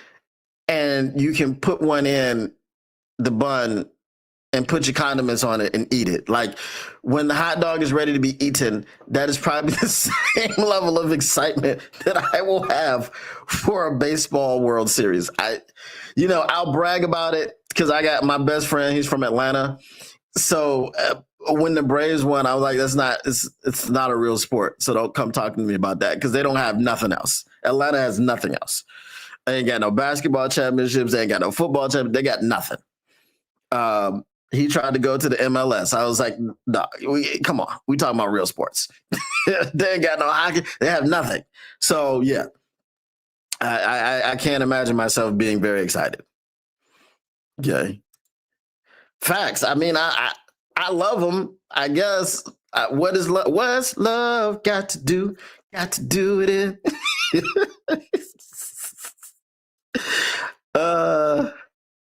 and you can put one in the bun and put your condiments on it and eat it. When the hot dog is ready to be eaten, that is probably the same level of excitement that I will have for a baseball World Series. I'll brag about it because I got my best friend. He's from Atlanta. So when the Braves won, I was like, it's not a real sport. So don't come talking to me about that because they don't have nothing else. Atlanta has nothing else. They ain't got no basketball championships. They ain't got no football championships. They got nothing. He tried to go to the MLS. I was like, no, come on. We talking about real sports. They ain't got no hockey. They have nothing. So, yeah, I can't imagine myself being very excited. Okay. Facts. I mean, I love them, I guess. What's love got to do? Got to do it in.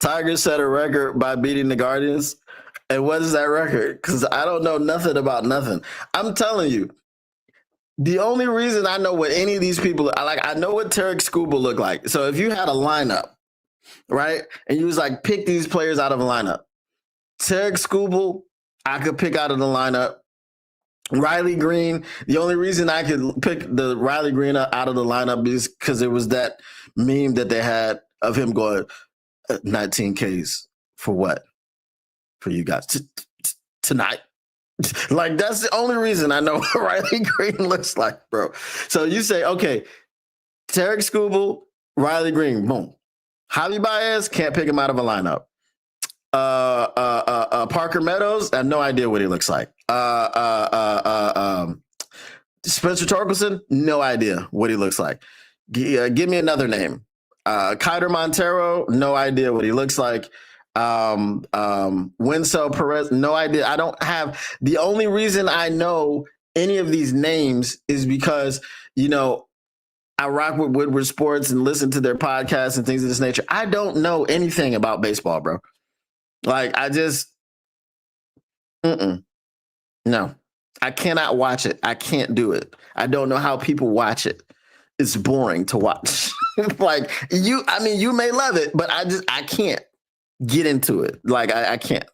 Tigers set a record by beating the Guardians. And what is that record? Because I don't know nothing about nothing. I'm telling you, the only reason I know what any of these people I know what Tarek Skubal looked like. So if you had a lineup, right, and you was pick these players out of a lineup, Tarek Skubal I could pick out of the lineup. Riley Green. The only reason I could pick the Riley Green out of the lineup is because it was that meme that they had of him going 19 Ks for what? For you guys tonight. Like, that's the only reason I know what Riley Green looks like, bro. So you say, okay, Tarek Skubal, Riley Green, boom. Javi Baez, can't pick him out of a lineup. Parker Meadows, I have no idea what he looks like. Spencer Torkelson, no idea what he looks like. Give me another name. Kiter Montero, no idea what he looks like. Winsell Perez, no idea. I don't have, the only reason I know any of these names is because, you know, I rock with Woodward Sports and listen to their podcasts and things of this nature. I don't know anything about baseball, bro. Like, I just, no, I cannot watch it. I can't do it. I don't know how people watch it. It's boring to watch. Like, you may love it, but I can't get into it. Like, I can't.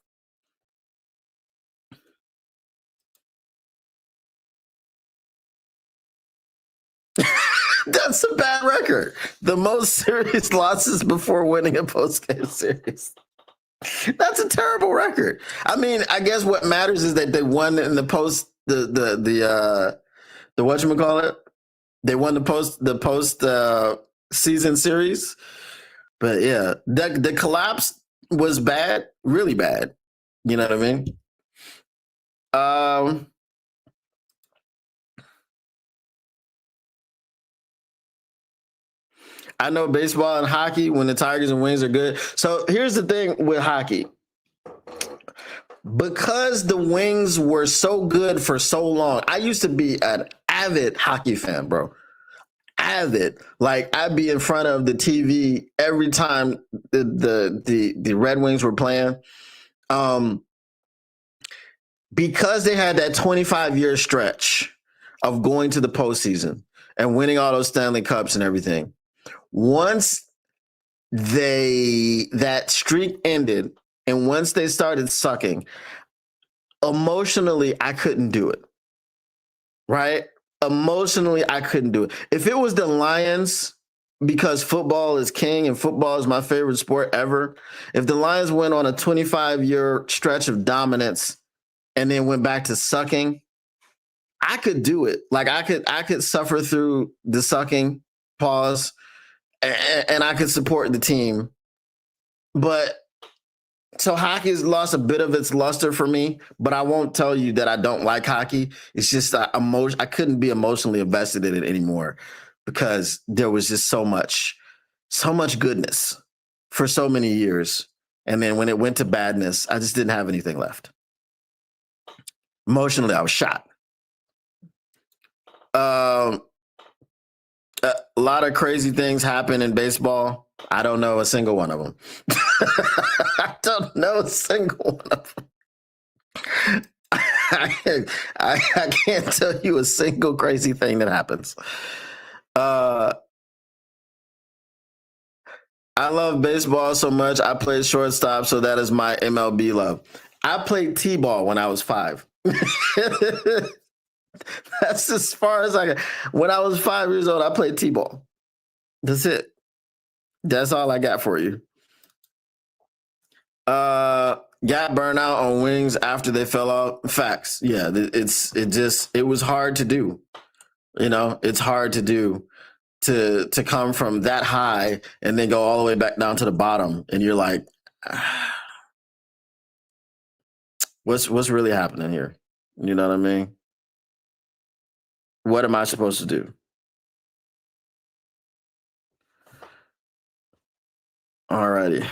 That's a bad record. The most serious losses before winning a post-game series. That's a terrible record. I mean, I guess what matters is that they won in the whatchamacallit? They won the post season series. But yeah, the collapse was bad, really bad. You know what I mean? I know baseball and hockey when the Tigers and Wings are good. So here's the thing with hockey. Because the Wings were so good for so long, I used to be an avid hockey fan, bro. Avid. Like, I'd be in front of the TV every time the Red Wings were playing. Because they had that 25-year stretch of going to the postseason and winning all those Stanley Cups and everything. Once that streak ended and once they started sucking, emotionally, I couldn't do it. Right? Emotionally, I couldn't do it. If it was the Lions, because football is king and football is my favorite sport ever, if the Lions went on a 25-year stretch of dominance and then went back to sucking, I could do it. Like, I could suffer through the sucking pause, and I could support the team. But so hockey's lost a bit of its luster for me, but I won't tell you that I don't like hockey. It's just I couldn't be emotionally invested in it anymore because there was just so much goodness for so many years. And then when it went to badness, I just didn't have anything left. Emotionally, I was shot. A lot of crazy things happen in baseball. I don't know a single one of them. I don't know a single one of them. I can't tell you a single crazy thing that happens. I love baseball so much. I played shortstop, so that is my MLB love. I played T-ball when I was 5. That's as far as I got. When I was 5 years old, I played T-ball. That's it. That's all I got for you. Got burnout on Wings after they fell off. Facts. Yeah, it was hard to do. You know, it's hard to do to come from that high and then go all the way back down to the bottom, and you're like, what's really happening here? You know what I mean? What am I supposed to do? Alrighty.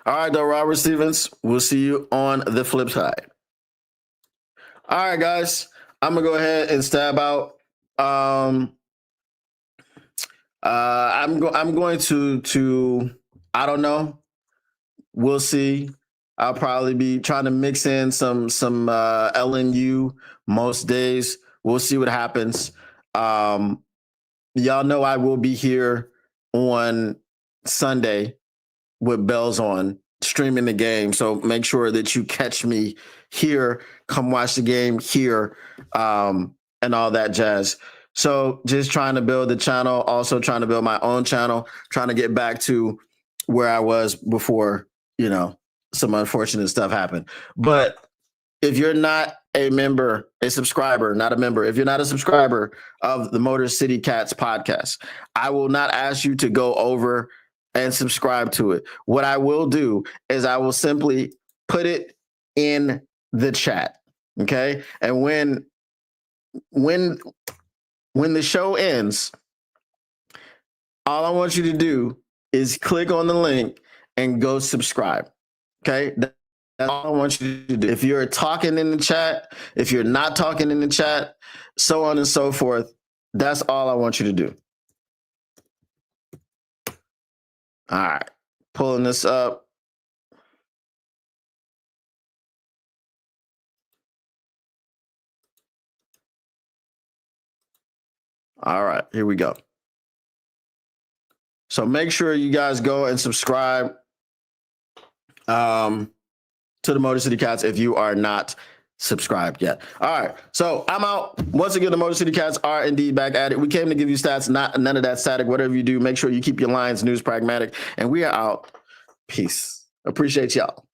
All right, though, Robert Stevens. We'll see you on the flip side. All right, guys. I'm gonna go ahead and stab out. I'm going to I don't know. We'll see. I'll probably be trying to mix in some LNU most days. We'll see what happens. Y'all know I will be here on Sunday with bells on streaming the game. So make sure that you catch me here, come watch the game here, and all that jazz. So just trying to build the channel, also trying to build my own channel, trying to get back to where I was before, you know, some unfortunate stuff happened. But if you're not a member, a subscriber, not a member, if you're not a subscriber of the Motor City Cats podcast, I will not ask you to go over and subscribe to it. What I will do is I will simply put it in the chat. Okay. And when the show ends, all I want you to do is click on the link and go subscribe. Okay. That's all I want you to do. If you're talking in the chat, if you're not talking in the chat, so on and so forth, that's all I want you to do. All right. Pulling this up. All right. Here we go. So make sure you guys go and subscribe to the Motor City Cats if you are not subscribed yet. All right. So I'm out. Once again, the Motor City Cats are indeed back at it. We came to give you stats, none of that static. Whatever you do, make sure you keep your lines news pragmatic. And we are out. Peace. Appreciate y'all.